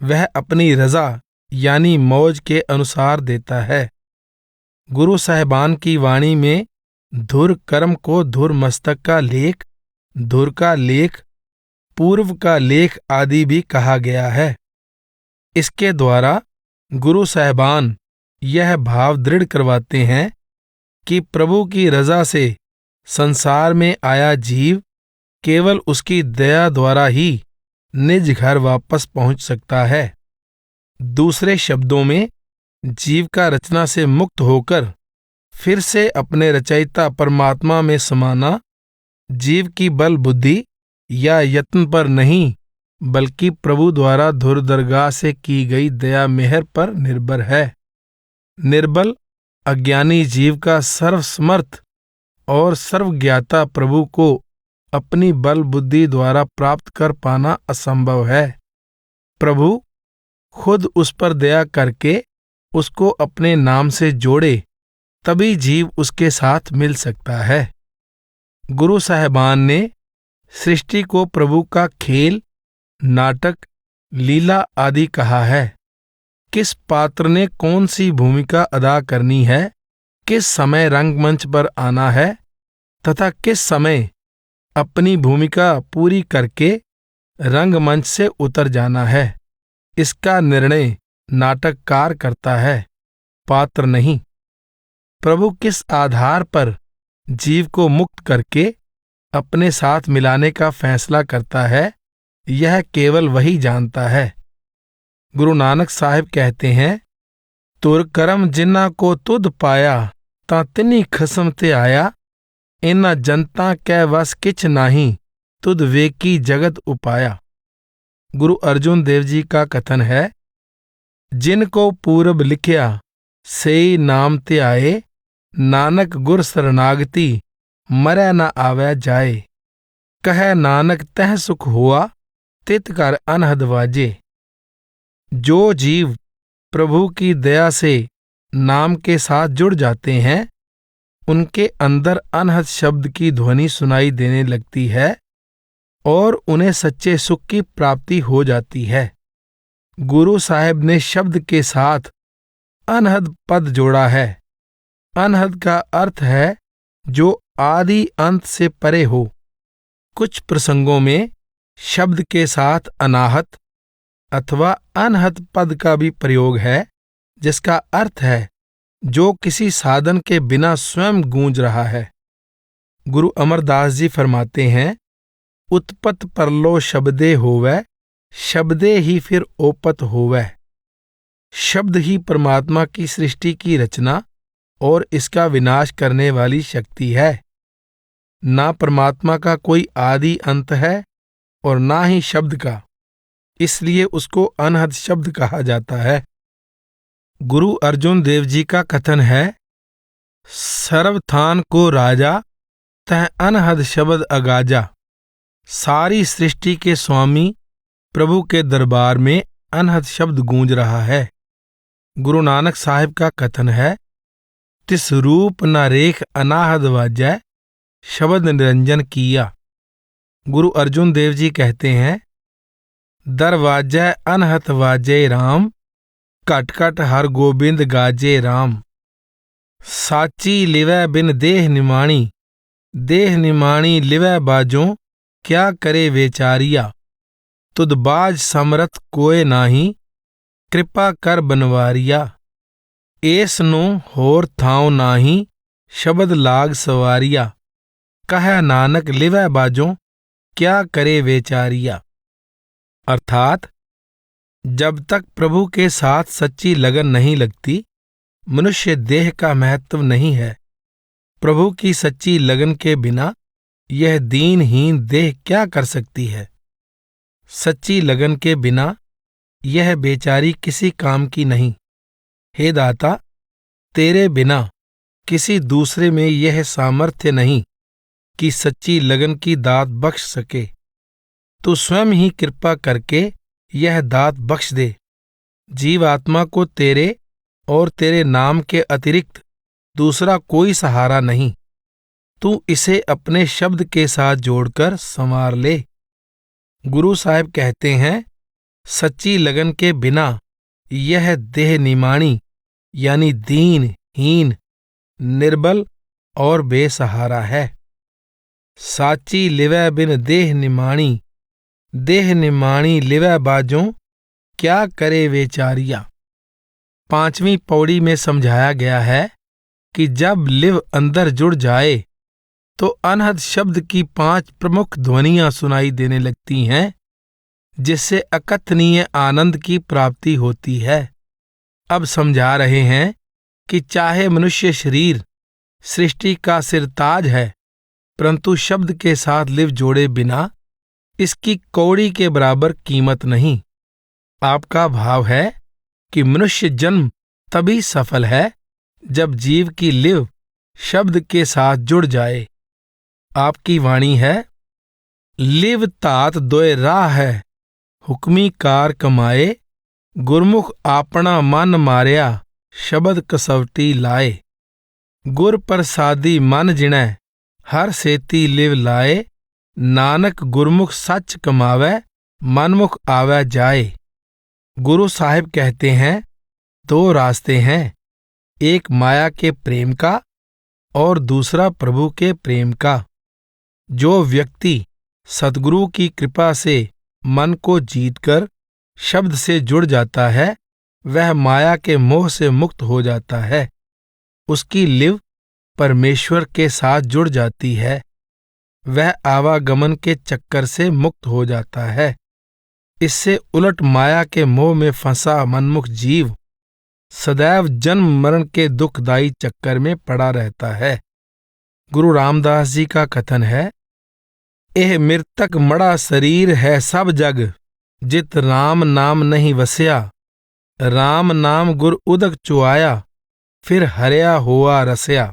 वह अपनी रजा यानी मौज के अनुसार देता है। गुरु साहिबान की वाणी में धुर कर्म को धुर मस्तक का लेख, धुर का लेख, पूर्व का लेख आदि भी कहा गया है। इसके द्वारा गुरु साहिबान यह भाव दृढ़ करवाते हैं कि प्रभु की रजा से संसार में आया जीव केवल उसकी दया द्वारा ही निज घर वापस पहुंच सकता है। दूसरे शब्दों में, जीव का रचना से मुक्त होकर फिर से अपने रचयिता परमात्मा में समाना जीव की बल बुद्धि या यत्न पर नहीं बल्कि प्रभु द्वारा धुर दरगाह से की गई दया मेहर पर निर्भर है। निर्बल अज्ञानी जीव का सर्वसमर्थ और सर्वज्ञाता प्रभु को अपनी बल बुद्धि द्वारा प्राप्त कर पाना असंभव है। प्रभु खुद उस पर दया करके उसको अपने नाम से जोड़े, तभी जीव उसके साथ मिल सकता है। गुरु साहिबान ने सृष्टि को प्रभु का खेल, नाटक, लीला आदि कहा है। किस पात्र ने कौन सी भूमिका अदा करनी है, किस समय रंगमंच पर आना है तथा किस समय अपनी भूमिका पूरी करके रंगमंच से उतर जाना है, इसका निर्णय नाटककार करता है, पात्र नहीं। प्रभु किस आधार पर जीव को मुक्त करके अपने साथ मिलाने का फैसला करता है, यह केवल वही जानता है। गुरु नानक साहिब कहते हैं, तुर करम जिन्ना को तुध पाया, ता तिनी खसम ते आया, इना जनता कै वस किछ नाही, तुध वेकी जगत उपाया। गुरु अर्जुन देव जी का कथन है, जिनको पूरब लिखया सेई नाम ते आए, नानक गुर शरणागति मरै न आवे जाए, कह नानक तह सुख हुआ, तित कर अनहद वाजे। जो जीव प्रभु की दया से नाम के साथ जुड़ जाते हैं, उनके अंदर अनहद शब्द की ध्वनि सुनाई देने लगती है और उन्हें सच्चे सुख की प्राप्ति हो जाती है। गुरु साहिब ने शब्द के साथ अनहद पद जोड़ा है। अनहद का अर्थ है जो आदि अंत से परे हो। कुछ प्रसंगों में शब्द के साथ अनाहत अथवा अनहत पद का भी प्रयोग है, जिसका अर्थ है जो किसी साधन के बिना स्वयं गूंज रहा है। गुरु अमरदास जी फरमाते हैं, उत्पत परलो शब्दे होवै, शब्दे ही फिर ओपत होवै। शब्द ही परमात्मा की सृष्टि की रचना और इसका विनाश करने वाली शक्ति है। ना परमात्मा का कोई आदि अंत है और ना ही शब्द का, इसलिए उसको अनहद शब्द कहा जाता है। गुरु अर्जुन देव जी का कथन है, सर्वथान को राजा तह अनहद शब्द अगाजा। सारी सृष्टि के स्वामी प्रभु के दरबार में अनहद शब्द गूंज रहा है। गुरु नानक साहिब का कथन है, तिस रूप न रेख अनाहद वाजै, शब्द निरंजन किया। गुरु अर्जुन देव जी कहते हैं, दरवाजै अनहत वाजे राम, घट घट हर गोबिंद गाजे राम। साची लिवै बिन देह निमाणी, देह निमाणी लिवै बाजों, क्या करे वेचारिया। तुद बाज समरथ कोय नाही, कृपा कर बनवारिया। एस नो होर थाव नाही, शब्द लाग सवारिया। कह नानक लिवै बाजों, क्या करे वेचारिया। अर्थात जब तक प्रभु के साथ सच्ची लगन नहीं लगती, मनुष्य देह का महत्व नहीं है। प्रभु की सच्ची लगन के बिना यह दीनहीन देह क्या कर सकती है। सच्ची लगन के बिना यह बेचारी किसी काम की नहीं। हे दाता, तेरे बिना किसी दूसरे में यह सामर्थ्य नहीं कि सच्ची लगन की दात बख्श सके। तू स्वयं ही कृपा करके यह दात बख्श दे। जीवात्मा को तेरे और तेरे नाम के अतिरिक्त दूसरा कोई सहारा नहीं। तू इसे अपने शब्द के साथ जोड़कर संवार ले। गुरु साहिब कहते हैं, सच्ची लगन के बिना यह देह निमाणी यानी दीन हीन, निर्बल और बेसहारा है। साची लिवै बिन देह निमाणी, देह निमाणी लिवै बाजों, क्या करे वेचारिया। 5वीं पौड़ी में समझाया गया है कि जब लिव अंदर जुड़ जाए तो अनहद शब्द की 5 प्रमुख ध्वनियां सुनाई देने लगती हैं, जिससे अकथनीय आनंद की प्राप्ति होती है। अब समझा रहे हैं कि चाहे मनुष्य शरीर सृष्टि का सिरताज है, परंतु शब्द के साथ लिव जोड़े बिना इसकी कौड़ी के बराबर कीमत नहीं। आपका भाव है कि मनुष्य जन्म तभी सफल है जब जीव की लिव शब्द के साथ जुड़ जाए। आपकी वाणी है, लिव तात दोय राह है, हुक्मी कार कमाए, गुरमुख आपना मन मारिया, शब्द कसवटी लाए। गुर प्रसादी मन जिणै, हर सेती लिव लाए, नानक गुरमुख सच कमावै, मनमुख आवै जाए। गुरु साहिब कहते हैं, 2 रास्ते हैं, एक माया के प्रेम का और दूसरा प्रभु के प्रेम का। जो व्यक्ति सद्गुरु की कृपा से मन को जीतकर शब्द से जुड़ जाता है, वह माया के मोह से मुक्त हो जाता है। उसकी लिव परमेश्वर के साथ जुड़ जाती है। वह आवागमन के चक्कर से मुक्त हो जाता है। इससे उलट माया के मोह में फंसा मनमुख जीव सदैव जन्म मरण के दुखदायी चक्कर में पड़ा रहता है। गुरु रामदास जी का कथन है, एह मृतक मड़ा शरीर है सब जग, जित राम नाम नहीं वस्या। राम नाम गुर उदक चुआया, फिर हरया हुआ रसया।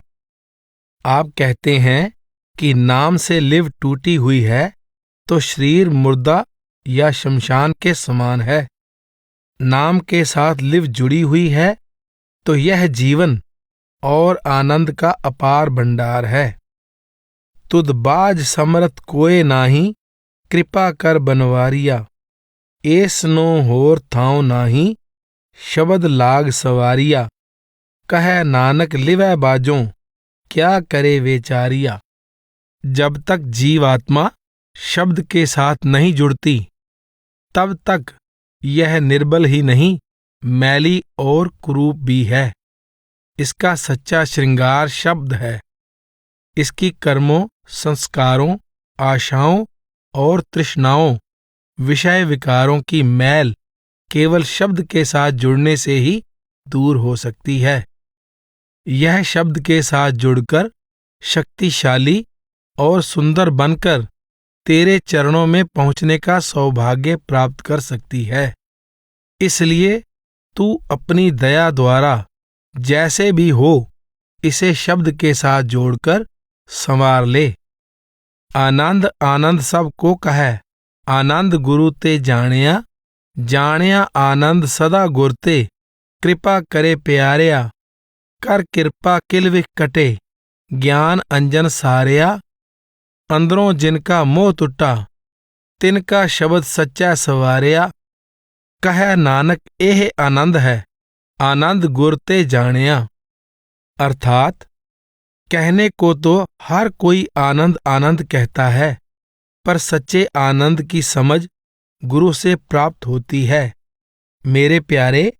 आप कहते हैं कि नाम से लिव टूटी हुई है तो शरीर मुर्दा या शमशान के समान है। नाम के साथ लिव जुड़ी हुई है तो यह जीवन और आनंद का अपार भंडार है। तुद बाज समरथ कोय नाही, कृपा कर बनवारिया। एस नो होर थाव नाही, शब्द लाग सवारिया। कह नानक लिवै बाजों, क्या करे वेचारिया। जब तक जीवात्मा शब्द के साथ नहीं जुड़ती, तब तक यह निर्बल ही नहीं, मैली और कुरूप भी है। इसका सच्चा श्रृंगार शब्द है। इसकी कर्मों, संस्कारों, आशाओं और तृष्णाओं, विषय विकारों की मैल केवल शब्द के साथ जुड़ने से ही दूर हो सकती है। यह शब्द के साथ जुड़कर शक्तिशाली और सुंदर बनकर तेरे चरणों में पहुंचने का सौभाग्य प्राप्त कर सकती है। इसलिए तू अपनी दया द्वारा जैसे भी हो इसे शब्द के साथ जोड़कर संवार ले। आनंद आनंद सबको कहे, आनंद गुरु ते जानिया। जानिया आनंद सदा गुर ते, कृपा करे प्यारिया, कर कृपा किल विख कटे, ज्ञान अंजन सारिया। अंदरों जिनका मोह टुटा, तिनका शब्द सच्चा सवारिया। कह नानक एह आनंद है, आनंद गुर ते जानिया। अर्थात कहने को तो हर कोई आनंद आनंद कहता है, पर सच्चे आनंद की समझ गुरु से प्राप्त होती है। मेरे प्यारे,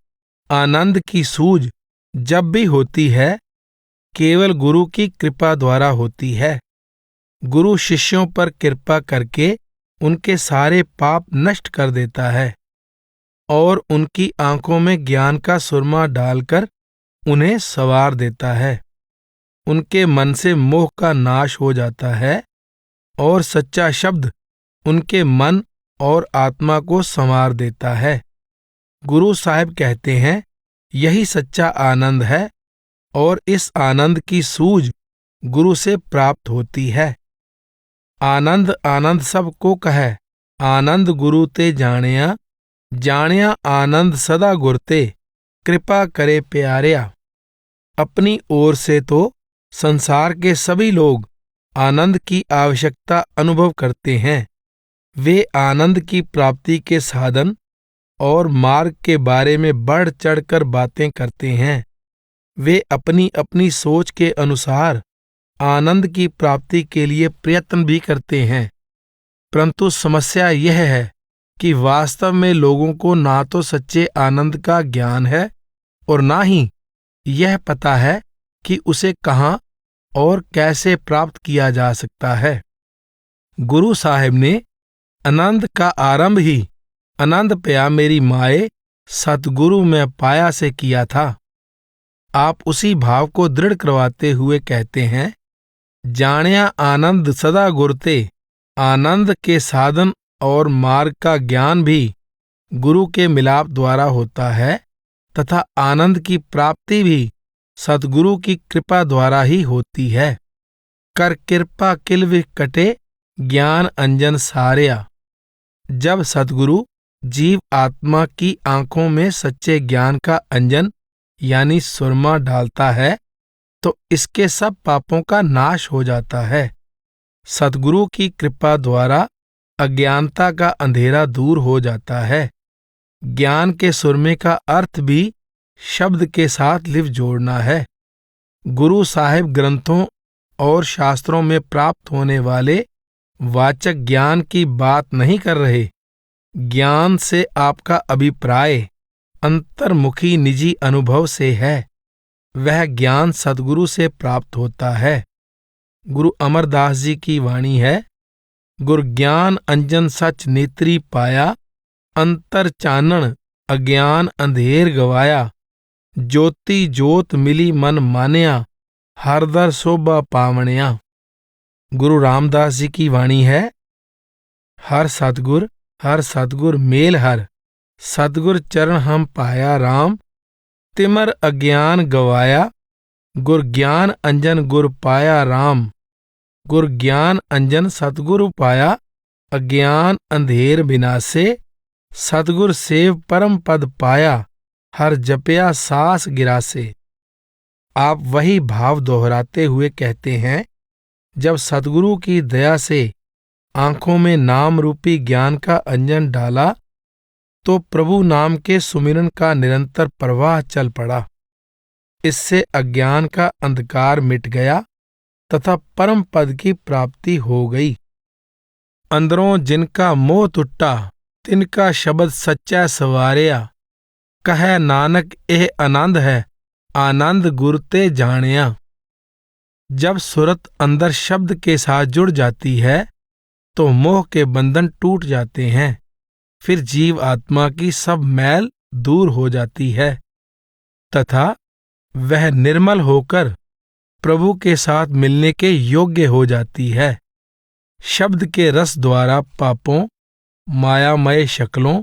आनंद की सूझ जब भी होती है, केवल गुरु की कृपा द्वारा होती है। गुरु शिष्यों पर कृपा करके उनके सारे पाप नष्ट कर देता है और उनकी आंखों में ज्ञान का सुरमा डालकर उन्हें संवार देता है। उनके मन से मोह का नाश हो जाता है और सच्चा शब्द उनके मन और आत्मा को संवार देता है। गुरु साहिब कहते हैं, यही सच्चा आनंद है और इस आनंद की सूझ गुरु से प्राप्त होती है। आनंद आनंद सबको कहे, आनंद गुरु ते जानिया। जानिया आनंद सदा गुर ते, कृपा करे प्यारिया। अपनी ओर से तो संसार के सभी लोग आनंद की आवश्यकता अनुभव करते हैं। वे आनंद की प्राप्ति के साधन और मार्ग के बारे में बढ़ चढ़कर बातें करते हैं। वे अपनी अपनी सोच के अनुसार आनंद की प्राप्ति के लिए प्रयत्न भी करते हैं, परंतु समस्या यह है कि वास्तव में लोगों को ना तो सच्चे आनंद का ज्ञान है और ना ही यह पता है कि उसे कहाँ और कैसे प्राप्त किया जा सकता है। गुरु साहिब ने आनंद का आरंभ ही आनंद पया मेरी माए, सतगुरु में पाया से किया था। आप उसी भाव को दृढ़ करवाते हुए कहते हैं, जानिया आनंद सदा गुरते। आनंद के साधन और मार्ग का ज्ञान भी गुरु के मिलाप द्वारा होता है तथा आनंद की प्राप्ति भी सतगुरु की कृपा द्वारा ही होती है। कर कृपा किल विख कटे, ज्ञान अंजन सारिया। जब सतगुरु जीव आत्मा की आंखों में सच्चे ज्ञान का अंजन यानी सुरमा डालता है तो इसके सब पापों का नाश हो जाता है। सतगुरु की कृपा द्वारा अज्ञानता का अंधेरा दूर हो जाता है। ज्ञान के सुरमे का अर्थ भी शब्द के साथ लिव जोड़ना है। गुरु साहिब ग्रंथों और शास्त्रों में प्राप्त होने वाले वाचक ज्ञान की बात नहीं कर रहे। ज्ञान से आपका अभिप्राय अंतर्मुखी निजी अनुभव से है। वह ज्ञान सद्गुरु से प्राप्त होता है। गुरु अमरदास जी की वाणी है, गुर ज्ञान अंजन सच नेत्री पाया, अंतर चानन अज्ञान अंधेर गवाया, ज्योति जोत मिली मन मानिया, हरदर शोभा पावणिया। गुरु रामदास जी की वाणी है, हर सतगुर मेल हर, सतगुर चरण हम पाया राम, तिमर अज्ञान गवाया, गुर ज्ञान अंजन गुर पाया राम। गुर ज्ञान अंजन सतगुरु पाया, अज्ञान अंधेर बिनासे, सतगुर सेव परम पद पाया, हर जपया सास गिरासे। आप वही भाव दोहराते हुए कहते हैं, जब सतगुरु की दया से आंखों में नाम रूपी ज्ञान का अंजन डाला तो प्रभु नाम के सुमिरन का निरंतर प्रवाह चल पड़ा। इससे अज्ञान का अंधकार मिट गया तथा परम पद की प्राप्ति हो गई। अंदरों जिनका मोह टुटा, तिनका शब्द सच्चा सवारिया। कह नानक एह आनंद है, आनंद गुर ते जानिया। जब सुरत अंदर शब्द के साथ जुड़ जाती है तो मोह के बंधन टूट जाते हैं। फिर जीव आत्मा की सब मैल दूर हो जाती है तथा वह निर्मल होकर प्रभु के साथ मिलने के योग्य हो जाती है। शब्द के रस द्वारा पापों, मायामय शक्लों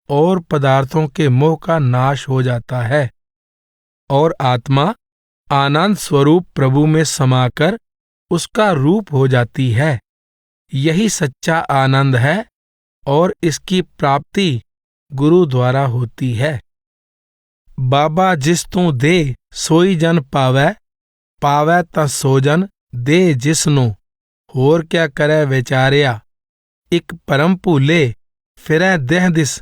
और पदार्थों के मोह का नाश हो जाता है और आत्मा आनंद स्वरूप प्रभु में समाकर उसका रूप हो जाती है। यही सच्चा आनंद है और इसकी प्राप्ति गुरु द्वारा होती है। बाबा जिस तू दे सोई जन पावै, पावै तां सो जन दे जिसनों, होर क्या करै विचारिया। इक परम भूले फिरै देह दिस,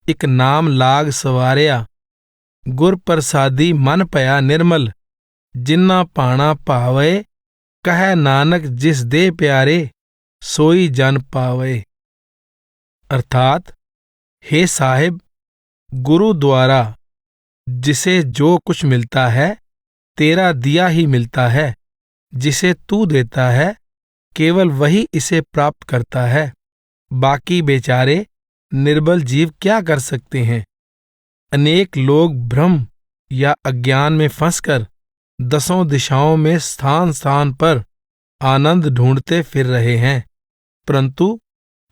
इक नाम लाग सवारिया। गुर प्रसादी मन भया निर्मल, जिन्ना भाणा भावे, कहे नानक जिस दे प्यारे, सोई जन पावे। अर्थात हे साहिब, गुरु द्वारा जिसे जो कुछ मिलता है तेरा दिया ही मिलता है। जिसे तू देता है केवल वही इसे प्राप्त करता है। बाकी बेचारे निर्बल जीव क्या कर सकते हैं। अनेक लोग भ्रम या अज्ञान में फंसकर दसों दिशाओं में स्थान स्थान पर आनंद ढूंढते फिर रहे हैं, परंतु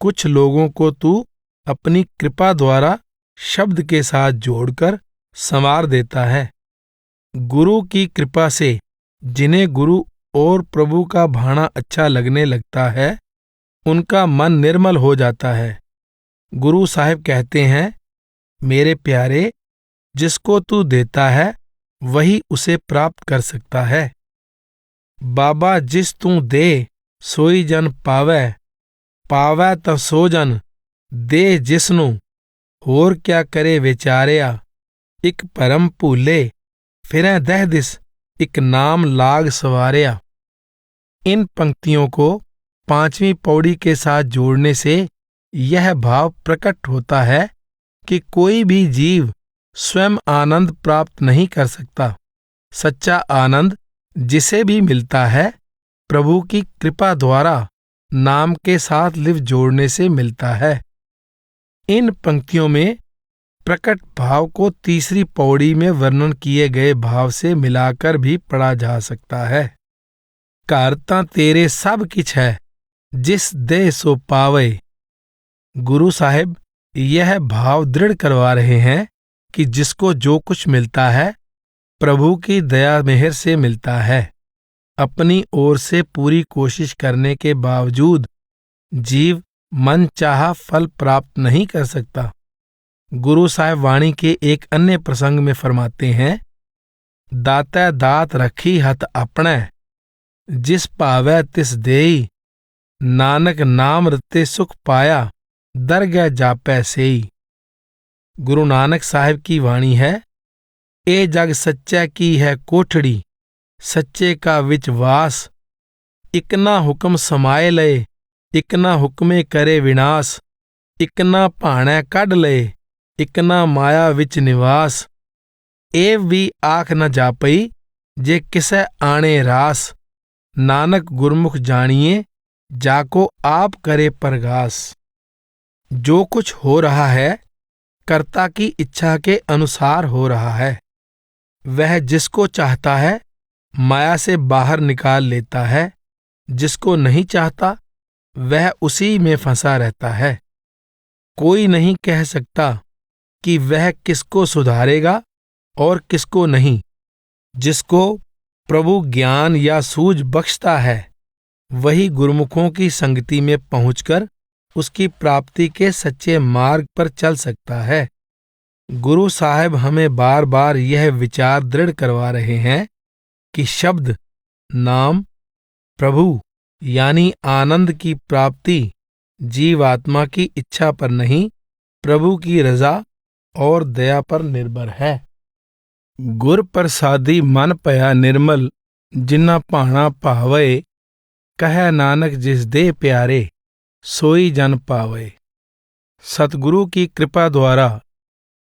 कुछ लोगों को तू अपनी कृपा द्वारा शब्द के साथ जोड़कर संवार देता है। गुरु की कृपा से जिन्हें गुरु और प्रभु का भाणा अच्छा लगने लगता है, उनका मन निर्मल हो जाता है। गुरु साहिब कहते हैं, मेरे प्यारे, जिसको तू देता है वही उसे प्राप्त कर सकता है। बाबा जिस तू दे सोई जन पावै, पावै तां सो जन दे जिसनों, होर क्या करे विचारिया। इक परम भूले फिरै दह दिस, इक नाम लाग सवारिया। इन पंक्तियों को 5वीं पौड़ी के साथ जोड़ने से यह भाव प्रकट होता है कि कोई भी जीव स्वयं आनंद प्राप्त नहीं कर सकता। सच्चा आनंद जिसे भी मिलता है प्रभु की कृपा द्वारा नाम के साथ लिव जोड़ने से मिलता है। इन पंक्तियों में प्रकट भाव को 3री पौड़ी में वर्णन किए गए भाव से मिलाकर भी पढ़ा जा सकता है। घर तां तेरे सब किछ है, जिस दे सो पावे। गुरु साहिब यह भाव दृढ़ करवा रहे हैं कि जिसको जो कुछ मिलता है प्रभु की दया मेहर से मिलता है। अपनी ओर से पूरी कोशिश करने के बावजूद जीव मन चाहा फल प्राप्त नहीं कर सकता। गुरु साहिब वाणी के एक अन्य प्रसंग में फरमाते हैं, दातै दात रखी हथ अपने, जिस भावै तिस देई। नानक नाम रते सुख पाया, दरगह जापै सेई। गुरु नानक साहिब की वाणी है, ए जग सच्चे की है कोठड़ी, सच्चे का विच वास। इकना हुक्म समाए लए, इकना हुक्मे करे विनाश। इकना भाणै कढ लए, इकना माया विच निवास। एव भी आख न जापई, जे किसै आणे रास। नानक गुरमुख जानिए, जाको आप करे परगास। जो कुछ हो रहा है कर्ता की इच्छा के अनुसार हो रहा है। वह जिसको चाहता है माया से बाहर निकाल लेता है, जिसको नहीं चाहता वह उसी में फंसा रहता है। कोई नहीं कह सकता कि वह किसको सुधारेगा और किसको नहीं। जिसको प्रभु ज्ञान या सूझ बख्शता है वही गुरुमुखों की संगति में पहुंचकर उसकी प्राप्ति के सच्चे मार्ग पर चल सकता है। गुरु साहिब हमें बार बार यह विचार दृढ़ करवा रहे हैं कि शब्द, नाम, प्रभु यानी आनंद की प्राप्ति जीवात्मा की इच्छा पर नहीं, प्रभु की रजा और दया पर निर्भर है। गुर प्रसादी मन भया निर्मल, जिन्ना भाणा भावे, कहे नानक जिस दे प्यारे, सोई जन पावे। सतगुरु की कृपा द्वारा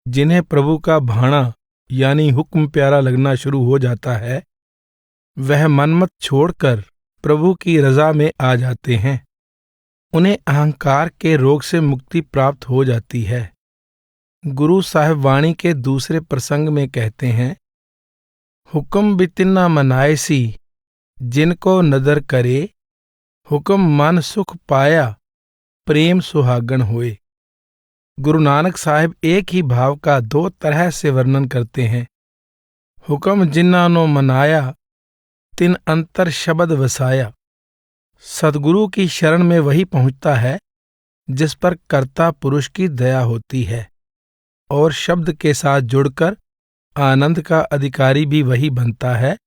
जिन्हें प्रभु का भाणा यानी हुक्म प्यारा लगना शुरू हो जाता है, वह मनमत छोड़कर प्रभु की रजा में आ जाते हैं। उन्हें अहंकार के रोग से मुक्ति प्राप्त हो जाती है। गुरु साहिब वाणी के दूसरे प्रसंग में कहते हैं, हुक्म बितिना मनायसी, जिनको नदर करे, हुक्म मन सुख पाया, प्रेम सुहागन होए। गुरु नानक साहिब एक ही भाव का 2 तरह से वर्णन करते हैं। हुक्म जिन्ना नो मनाया, तिन अंतर शब्द वसाया। सतगुरु की शरण में वही पहुंचता है जिस पर कर्ता पुरुष की दया होती है और शब्द के साथ जुड़कर आनंद का अधिकारी भी वही बनता है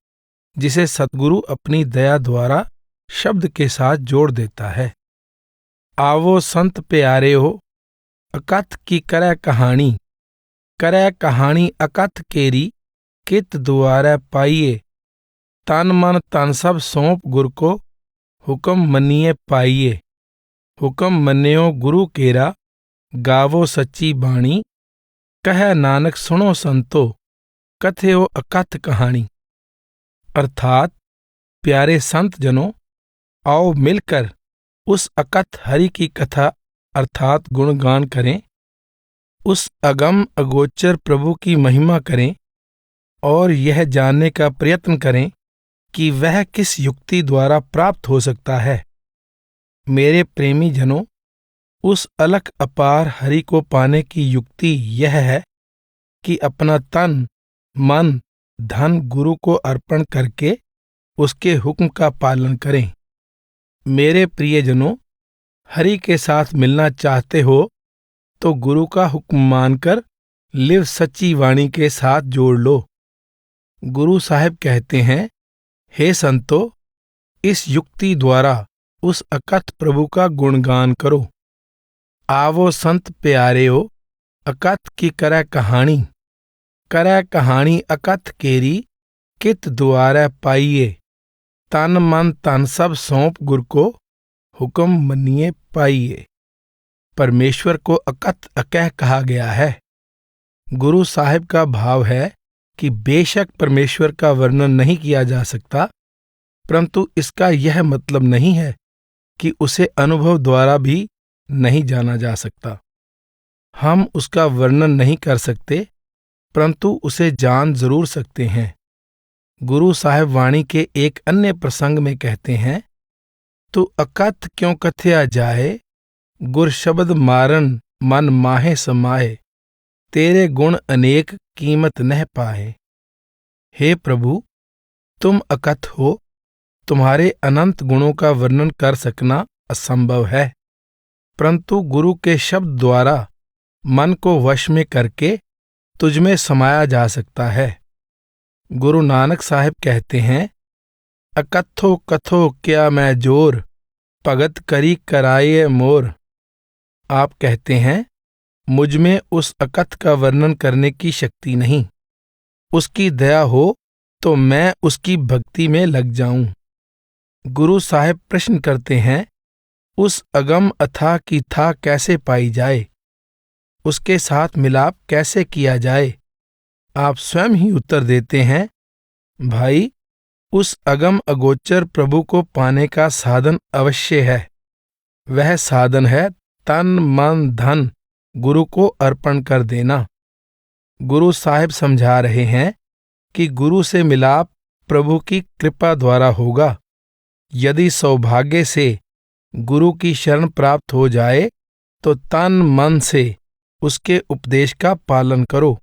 जिसे सद्गुरु अपनी दया द्वारा शब्द के साथ जोड़ देता है। आवो संत प्यारे हो, अकथ की करै कहानी अकथ केरी, कित दुआरै पाइये, तन मन तन सब सौंप गुर को, हुक्म मनिए पाइये। हुक्म मन्यो गुरु केरा, गावो सच्ची बाणी, कह नानक सुनो संतो, कथयो अकथ कहानी। अर्थात प्यारे संत जनों, आओ मिलकर उस अकथ हरि की कथा अर्थात गुणगान करें, उस अगम अगोचर प्रभु की महिमा करें और यह जानने का प्रयत्न करें कि वह किस युक्ति द्वारा प्राप्त हो सकता है। मेरे प्रेमी जनों, उस अलख अपार हरि को पाने की युक्ति यह है कि अपना तन मन धन गुरु को अर्पण करके उसके हुक्म का पालन करें। मेरे प्रियजनों, हरि के साथ मिलना चाहते हो तो गुरु का हुक्म मानकर लिव सच्ची वाणी के साथ जोड़ लो। गुरु साहिब कहते हैं, हे संतो, इस युक्ति द्वारा उस अकथ प्रभु का गुणगान करो। आवो संत प्यारे हो, अकथ की करै कहानी अकथ केरी, कित दुआरै पाइये, तन मन तन सब सौंप गुर को, हुक्म मनिए पाइये। परमेश्वर को अकथ अकह कहा गया है। गुरु साहिब का भाव है कि बेशक परमेश्वर का वर्णन नहीं किया जा सकता, परंतु इसका यह मतलब नहीं है कि उसे अनुभव द्वारा भी नहीं जाना जा सकता। हम उसका वर्णन नहीं कर सकते, परंतु उसे जान जरूर सकते हैं। गुरु साहिब वाणी के एक अन्य प्रसंग में कहते हैं, तू अकथ क्यों कथया जाए, गुर शब्द मारन मन माहे समाए, तेरे गुण अनेक कीमत नह पाए। हे प्रभु, तुम अकथ हो, तुम्हारे अनंत गुणों का वर्णन कर सकना असंभव है, परंतु गुरु के शब्द द्वारा मन को वश में करके तुझमें समाया जा सकता है। गुरु नानक साहिब कहते हैं, अकथो कथो क्या मैं जोर, भगत करी कराये मोर। आप कहते हैं, मुझमें उस अकथ का वर्णन करने की शक्ति नहीं, उसकी दया हो तो मैं उसकी भक्ति में लग जाऊं। गुरु साहिब प्रश्न करते हैं, उस अगम अथाह की था कैसे पाई जाए, उसके साथ मिलाप कैसे किया जाए। आप स्वयं ही उत्तर देते हैं, भाई, उस अगम अगोचर प्रभु को पाने का साधन अवश्य है। वह साधन है तन मन धन गुरु को अर्पण कर देना। गुरु साहिब समझा रहे हैं कि गुरु से मिलाप प्रभु की कृपा द्वारा होगा। यदि सौभाग्य से गुरु की शरण प्राप्त हो जाए तो तन मन से उसके उपदेश का पालन करो।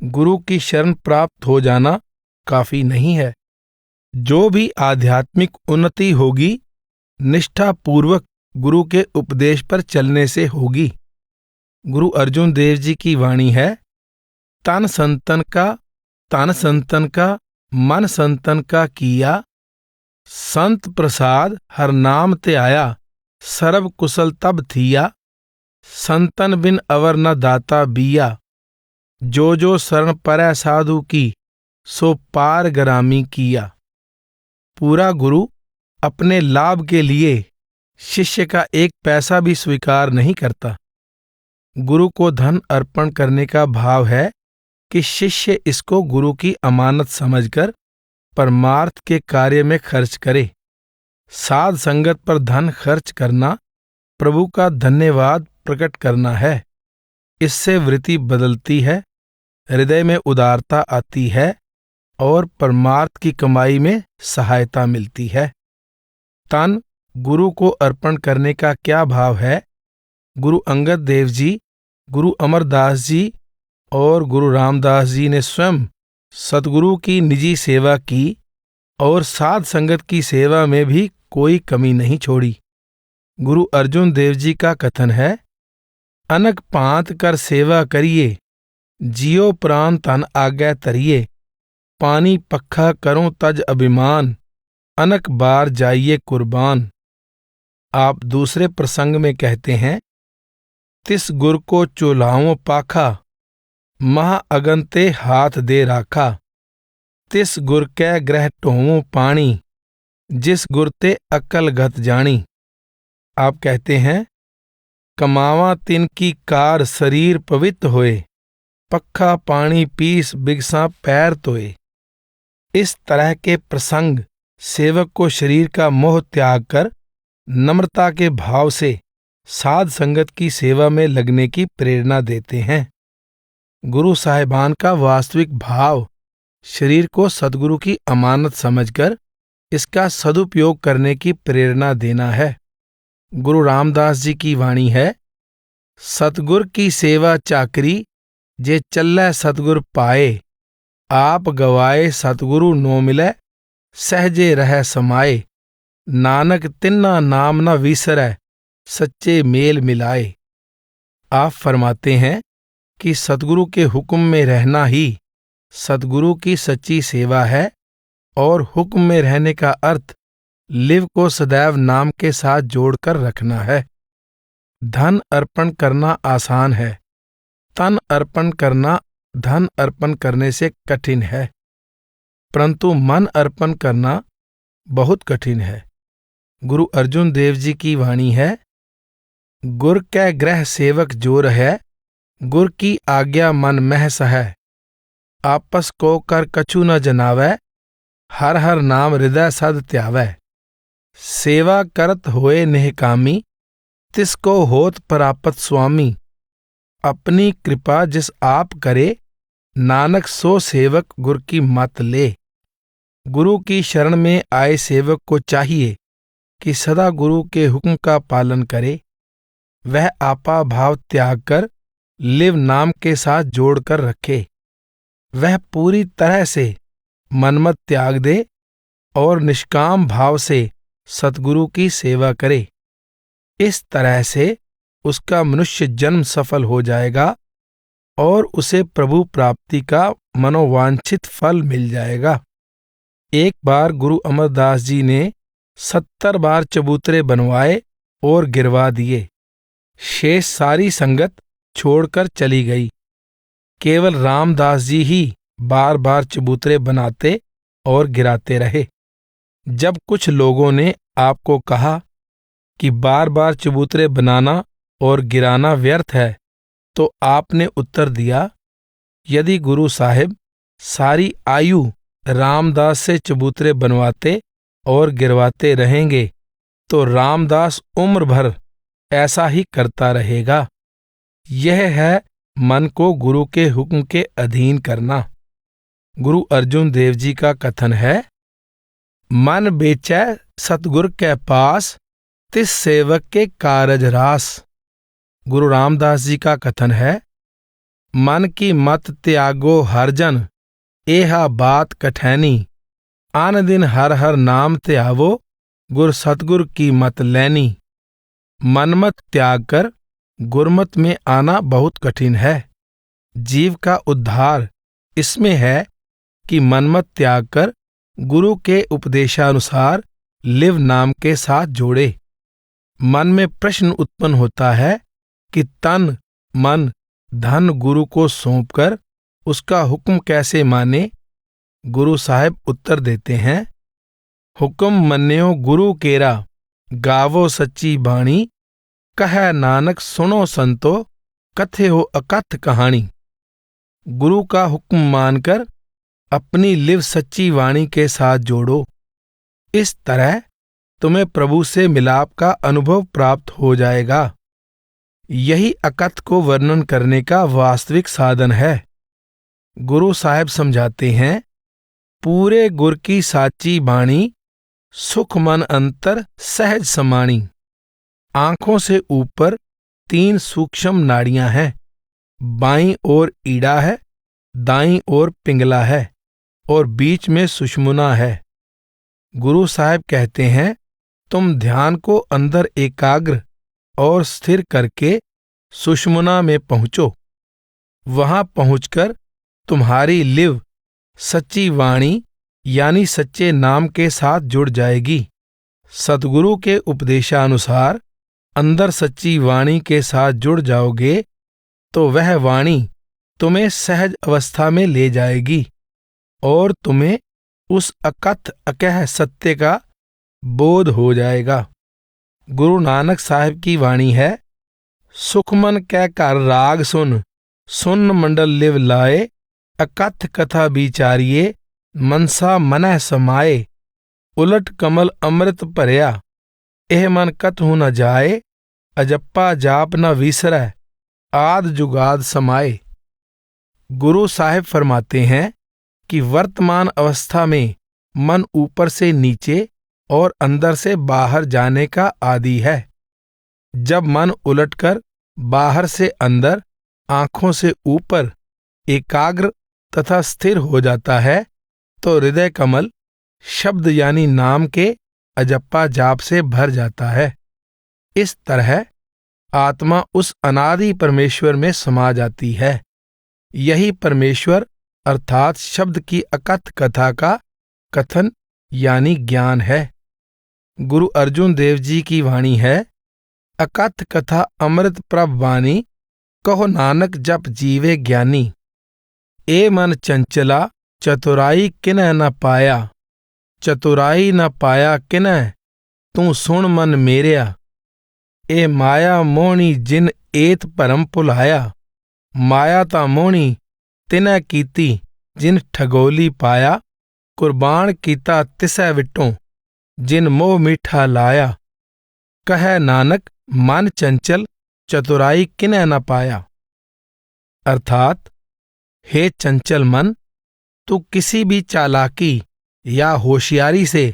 गुरु की शरण प्राप्त हो जाना काफी नहीं है। जो भी आध्यात्मिक उन्नति होगी निष्ठापूर्वक गुरु के उपदेश पर चलने से होगी। गुरु अर्जुन देव जी की वाणी है, तन संतन का मन संतन का किया, संत प्रसाद हर नाम ते आया, सर्व कुशल तब थिया, संतन बिन अवर न दाता बिया, जो शरण परै साधु की, सो पार गरामी किया। पूरा गुरु अपने लाभ के लिए शिष्य का एक पैसा भी स्वीकार नहीं करता। गुरु को धन अर्पण करने का भाव है कि शिष्य इसको गुरु की अमानत समझकर परमार्थ के कार्य में खर्च करे। साध संगत पर धन खर्च करना प्रभु का धन्यवाद प्रकट करना है। इससे वृत्ति बदलती है, हृदय में उदारता आती है और परमार्थ की कमाई में सहायता मिलती है। तन गुरु को अर्पण करने का क्या भाव है? गुरु अंगद देव जी, गुरु अमरदास जी और गुरु रामदास जी ने स्वयं सतगुरु की निजी सेवा की और साध संगत की सेवा में भी कोई कमी नहीं छोड़ी। गुरु अर्जुन देव जी का कथन है, अनक पांत कर सेवा करिए, जियो प्राण तन आज्ञा तरिए, पानी पक्खा करो तज अभिमान, अनक बार जाइए कुर्बान। आप दूसरे प्रसंग में कहते हैं, तिस गुर को चोलाओ पाखा, महा अगन ते हाथ दे राखा। तिस गुर कै ग्रह ढोवो पानी, जिस गुर ते अकल गत जानी। आप कहते हैं, कमावा तिन की कार शरीर पवित्र होए, पक्खा पानी पीस बिगसा पैर तोए। इस तरह के प्रसंग सेवक को शरीर का मोह त्याग कर नम्रता के भाव से साध संगत की सेवा में लगने की प्रेरणा देते हैं। गुरु साहिबान का वास्तविक भाव शरीर को सद्गुरु की अमानत समझकर इसका सदुपयोग करने की प्रेरणा देना है। गुरु रामदास जी की वाणी है, सतगुर की सेवा चाकरी, जे चल्लै सतगुर पाए। आप गवाए सतगुरु नो मिलै, सहजे रह समाए। नानक तिन्ना नाम न विसरै, सच्चे मेल मिलाए। आप फरमाते हैं कि सतगुरु के हुक्म में रहना ही सतगुरु की सच्ची सेवा है, और हुक्म में रहने का अर्थ लिव को सदैव नाम के साथ जोड़कर रखना है। धन अर्पण करना आसान है, तन अर्पण करना धन अर्पण करने से कठिन है, परंतु मन अर्पण करना बहुत कठिन है। गुरु अर्जुन देव जी की वाणी है, गुर कै ग्रह सेवक जो रहे, गुर की आज्ञा मन मह सहै। आपस को कर कछु न जनावै, हर हर नाम हृदय सद त्यावै। सेवा करत होए निहकामी, तिसको होत प्रापत स्वामी। अपनी कृपा जिस आप करे, नानक सो सेवक गुर की मत ले। गुरु की शरण में आए सेवक को चाहिए कि सदा गुरु के हुक्म का पालन करे। वह आपा भाव त्याग कर लिव नाम के साथ जोड़कर रखे। वह पूरी तरह से मनमत त्याग दे और निष्काम भाव से सतगुरु की सेवा करे। इस तरह से उसका मनुष्य जन्म सफल हो जाएगा और उसे प्रभु प्राप्ति का मनोवांछित फल मिल जाएगा। एक बार गुरु अमरदास जी ने 70 बार चबूतरे बनवाए और गिरवा दिए। शेष सारी संगत छोड़कर चली गई। केवल रामदास जी ही बार बार चबूतरे बनाते और गिराते रहे। जब कुछ लोगों ने आपको कहा कि बार बार चबूतरे बनाना और गिराना व्यर्थ है, तो आपने उत्तर दिया, यदि गुरु साहिब सारी आयु रामदास से चबूतरे बनवाते और गिरवाते रहेंगे तो रामदास उम्र भर ऐसा ही करता रहेगा। यह है मन को गुरु के हुक्म के अधीन करना। गुरु अर्जुन देव जी का कथन है, मन बेचै सतगुर के पास, तिस सेवक के कारज रास। गुरु रामदास जी का कथन है, मन की मत त्यागो हरजन, एहा बात कठैनी। आन दिन हर हर नाम त्यावो, गुर सतगुर की मत लैनी। मनमत त्याग कर गुरमत में आना बहुत कठिन है। जीव का उद्धार इसमें है कि मनमत त्याग कर गुरु के उपदेशानुसार लिव नाम के साथ जोड़े। मन में प्रश्न उत्पन्न होता है कि तन मन धन गुरु को सौंपकर उसका हुक्म कैसे माने। गुरु साहिब उत्तर देते हैं, हुक्म मन्यो गुरु केरा, गावो सच्ची बाणी। कह नानक सुनो संतो, कथे हो अकथ कहानी। गुरु का हुक्म मानकर अपनी लिव सच्ची वाणी के साथ जोड़ो। इस तरह तुम्हें प्रभु से मिलाप का अनुभव प्राप्त हो जाएगा। यही अकथ को वर्णन करने का वास्तविक साधन है। गुरु साहिब समझाते हैं, पूरे गुर की साची बाणी, सुख मन अंतर सहज समाणी। आंखों से ऊपर 3 सूक्ष्म नाड़ियां हैं। बाईं ओर ईड़ा है, दाईं ओर पिंगला है और बीच में सुषुम्ना है। गुरु साहिब कहते हैं, तुम ध्यान को अंदर एकाग्र और स्थिर करके सुषुम्ना में पहुंचो। वहां पहुंचकर तुम्हारी लिव सच्ची वाणी यानी सच्चे नाम के साथ जुड़ जाएगी। सतगुरु के उपदेशानुसार अंदर सच्ची वाणी के साथ जुड़ जाओगे तो वह वाणी तुम्हें सहज अवस्था में ले जाएगी और तुम्हें उस अकथ अकह सत्य का बोध हो जाएगा। गुरु नानक साहिब की वाणी है, सुखमन कै घर राग सुन, सुन मंडल लिव लाए, अकथ कथा विचारिए, मनसा मनह समाए, उलट कमल अमृत भरिया, एह मन कतहु न जाए, अजप्पा जाप न विसरै, आद जुगाद समाए। गुरु साहिब फरमाते हैं कि वर्तमान अवस्था में मन ऊपर से नीचे और अंदर से बाहर जाने का आदी है। जब मन उलटकर बाहर से अंदर, आंखों से ऊपर एकाग्र तथा स्थिर हो जाता है तो हृदय कमल शब्द यानी नाम के अजप्पा जाप से भर जाता है। इस तरह आत्मा उस अनादि परमेश्वर में समा जाती है। यही परमेश्वर अर्थात शब्द की अकथ कथा का कथन यानी ज्ञान है। गुरु अर्जुन देव जी की वाणी है, अकथ कथा अमृत प्रभ वाणी, कहो नानक जप जीवे ज्ञानी। ए मन चंचला चतुराई किनह न पाया, चतुराई न पाया किनह, तू सुन मन मेरिया। ए माया मोहनी जिन एत भरम भुलाया, माया ता मोहनी तिनह कीती जिन ठगोली पाया, कुर्बान कीता तिसै विटों जिन मोह मीठा लाया। कह नानक मन चंचल चतुराई किनह न पाया। अर्थात हे चंचल मन, तू किसी भी चालाकी या होशियारी से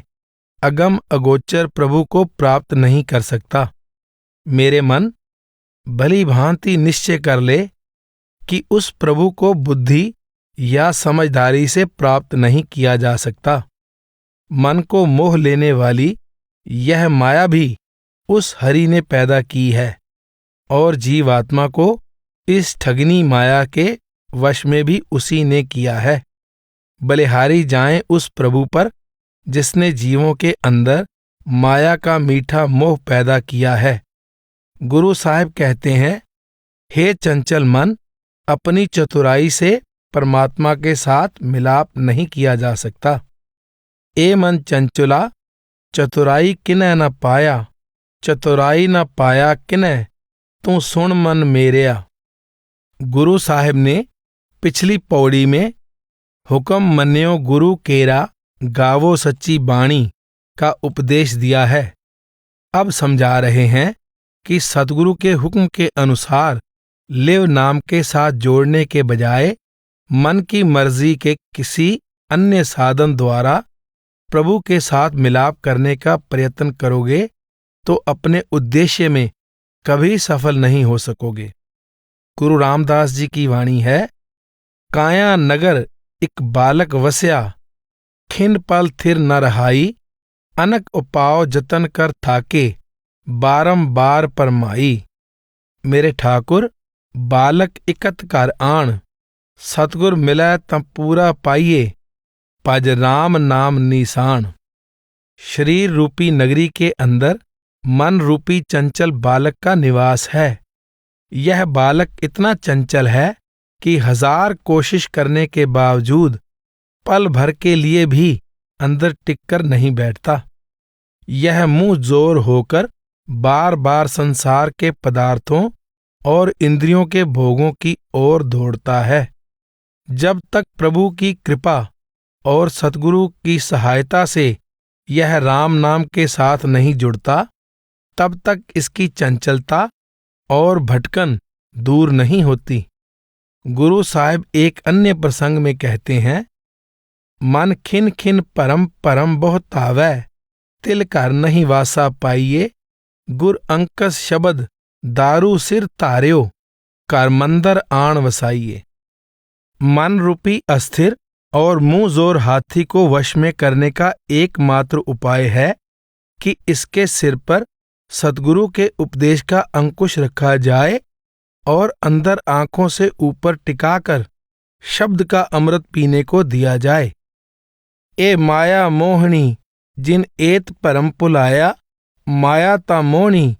अगम अगोचर प्रभु को प्राप्त नहीं कर सकता। मेरे मन, भली भांति निश्चय कर ले कि उस प्रभु को बुद्धि या समझदारी से प्राप्त नहीं किया जा सकता। मन को मोह लेने वाली यह माया भी उस हरि ने पैदा की है और जीवात्मा को इस ठगनी माया के वश में भी उसी ने किया है। बलिहारी जाएं उस प्रभु पर जिसने जीवों के अंदर माया का मीठा मोह पैदा किया है। गुरु साहिब कहते हैं, हे चंचल मन, अपनी चतुराई से परमात्मा के साथ मिलाप नहीं किया जा सकता। ए मन चंचला चतुराई किनह न पाया, चतुराई न पाया किनह, तू सुन मन मेरिया। गुरु साहिब ने पिछली पौड़ी में हुक्म मन्यो गुरु केरा, गावो सच्ची बाणी का उपदेश दिया है। अब समझा रहे हैं कि सतगुरु के हुक्म के अनुसार लिव नाम के साथ जोड़ने के बजाय मन की मर्जी के किसी अन्य साधन द्वारा प्रभु के साथ मिलाप करने का प्रयत्न करोगे तो अपने उद्देश्य में कभी सफल नहीं हो सकोगे। गुरु रामदास जी की वाणी है, काया नगर एक बालक वस्या, खिन पल थिर न रहाई, अनक उपाव जतन कर थाके, बारंबार परमाई। मेरे ठाकुर, बालक इकत कर आण, सतगुर मिलै तं पूरा पाइये, पज राम नाम निशान। शरीर रूपी नगरी के अंदर मन रूपी चंचल बालक का निवास है। यह बालक इतना चंचल है कि 1000 कोशिश करने के बावजूद पल भर के लिए भी अंदर टिककर नहीं बैठता। यह मुंह जोर होकर बार बार संसार के पदार्थों और इंद्रियों के भोगों की ओर दौड़ता है। जब तक प्रभु की कृपा और सतगुरु की सहायता से यह राम नाम के साथ नहीं जुड़ता, तब तक इसकी चंचलता और भटकन दूर नहीं होती। गुरु साहिब एक अन्य प्रसंग में कहते हैं, मन खिन खिन परम परम बहुत आवै, तिल कर नहीं वासा पाइये, गुर अंकस शब्द दारू सिर तार्यो, कर मंदर आण वसाइये। मन रूपी अस्थिर और मुंह जोर हाथी को वश में करने का एकमात्र उपाय है कि इसके सिर पर सतगुरु के उपदेश का अंकुश रखा जाए और अंदर आंखों से ऊपर टिकाकर शब्द का अमृत पीने को दिया जाए। ए माया मोहनी जिन एत भरम भुलाया, माया ता मोहनी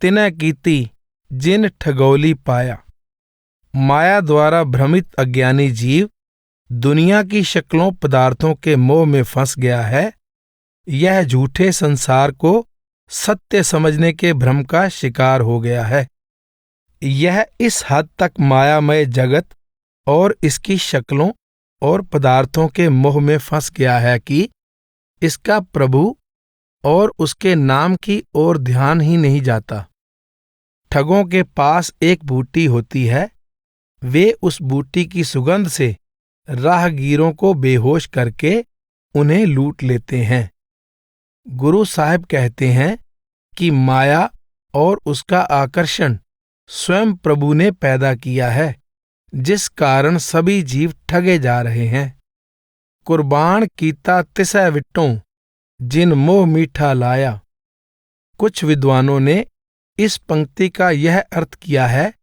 तिनै कीती जिन ठगौली पाया। माया द्वारा भ्रमित अज्ञानी जीव दुनिया की शक्लों पदार्थों के मोह में फंस गया है। यह झूठे संसार को सत्य समझने के भ्रम का शिकार हो गया है। यह इस हद तक मायामय जगत और इसकी शक्लों और पदार्थों के मोह में फंस गया है कि इसका प्रभु और उसके नाम की ओर ध्यान ही नहीं जाता। ठगों के पास एक बूटी होती है, वे उस बूटी की सुगंध से राहगीरों को बेहोश करके उन्हें लूट लेते हैं। गुरु साहब कहते हैं कि माया और उसका आकर्षण स्वयं प्रभु ने पैदा किया है, जिस कारण सभी जीव ठगे जा रहे हैं। कुर्बान कीता तिसै विट्टों जिन मोह मीठा लाया। कुछ विद्वानों ने इस पंक्ति का यह अर्थ किया है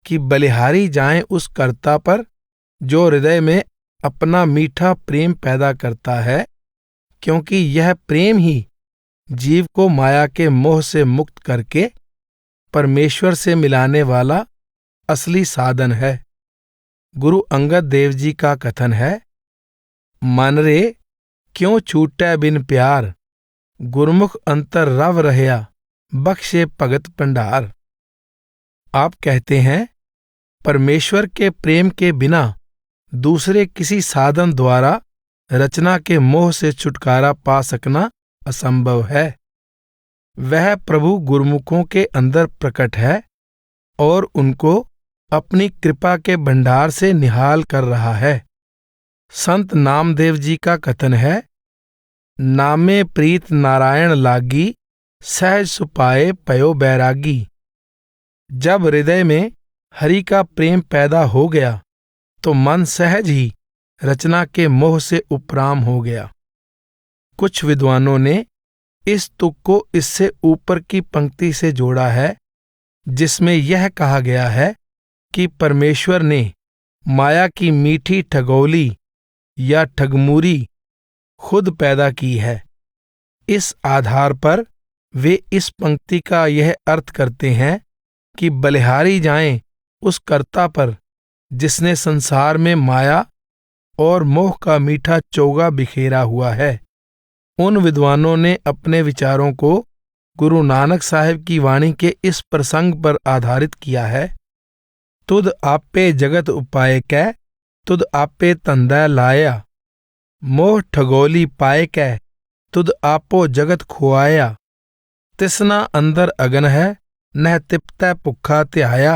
कि बलिहारी जाएं उस कर्ता पर जो हृदय में अपना मीठा प्रेम पैदा करता है, क्योंकि यह प्रेम ही जीव को माया के मोह से मुक्त करके परमेश्वर से मिलाने वाला असली साधन है। गुरु अंगद देव जी का कथन है, मन रे क्यों छूटै बिन प्यार, गुरमुख अंतर रव रहया बख्शे भगत भंडार। आप कहते हैं, परमेश्वर के प्रेम के बिना दूसरे किसी साधन द्वारा रचना के मोह से छुटकारा पा सकना असंभव है। वह प्रभु गुरमुखों के अंदर प्रकट है और उनको अपनी कृपा के भंडार से निहाल कर रहा है। संत नामदेव जी का कथन है, नामे प्रीत नारायण लागी, सहज सुपाए पयो बैरागी। जब हृदय में हरि का प्रेम पैदा हो गया तो मन सहज ही रचना के मोह से उपराम हो गया। कुछ विद्वानों ने इस तुक को इससे ऊपर की पंक्ति से जोड़ा है, जिसमें यह कहा गया है कि परमेश्वर ने माया की मीठी ठगौली या ठगमूरी खुद पैदा की है। इस आधार पर वे इस पंक्ति का यह अर्थ करते हैं कि बलिहारी जाएं उस कर्ता पर जिसने संसार में माया और मोह का मीठा चोगा बिखेरा हुआ है। उन विद्वानों ने अपने विचारों को गुरु नानक साहिब की वाणी के इस प्रसंग पर आधारित किया है। तुद आपे जगत उपाय कै, तुद आपे तंदै लाया, मोह ठगोली पाए कै, तुद आपो जगत खुआया। तिसना अंदर अगन है, नह तिपतै भुखा त्याया,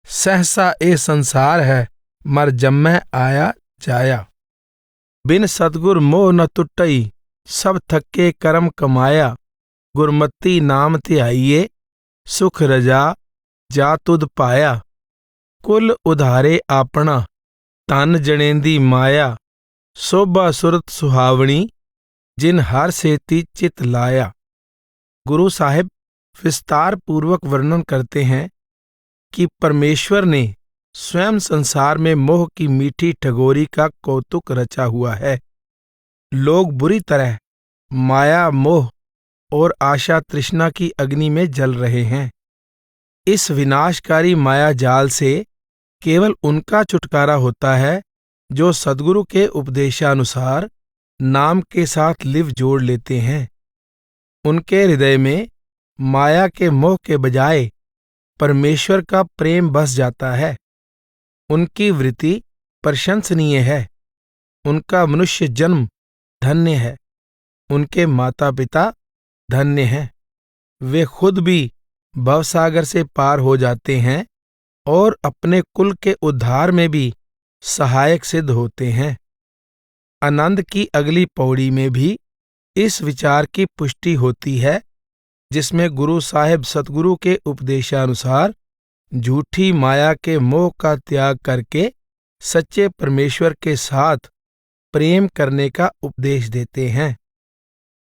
सहसा ए संसार है, मर जम्मै आया जाया। बिन सतगुर मोह न टुटई, सब थके कर्म कमाया, गुरमति नाम ध्याइए, सुख रजा जा तुद पाया। कुल उधारे आपना, तन जनेंदी माया, शोभा सुरत सुहावणी, जिन हर सेती चित लाया। गुरु साहिब विस्तार पूर्वक वर्णन करते हैं कि परमेश्वर ने स्वयं संसार में मोह की मीठी ठगोरी का कौतुक रचा हुआ है। लोग बुरी तरह माया, मोह और आशा तृष्णा की अग्नि में जल रहे हैं। इस विनाशकारी माया जाल से केवल उनका छुटकारा होता है जो सद्गुरु के उपदेशानुसार नाम के साथ लिव जोड़ लेते हैं। उनके हृदय में माया के मोह के बजाय परमेश्वर का प्रेम बस जाता है। उनकी वृत्ति प्रशंसनीय है। उनका मनुष्य जन्म धन्य है। उनके माता पिता धन्य हैं। वे खुद भी भवसागर से पार हो जाते हैं और अपने कुल के उद्धार में भी सहायक सिद्ध होते हैं। आनंद की अगली पौड़ी में भी इस विचार की पुष्टि होती है, जिसमें गुरु साहिब सतगुरु के उपदेशानुसार झूठी माया के मोह का त्याग करके सच्चे परमेश्वर के साथ प्रेम करने का उपदेश देते हैं।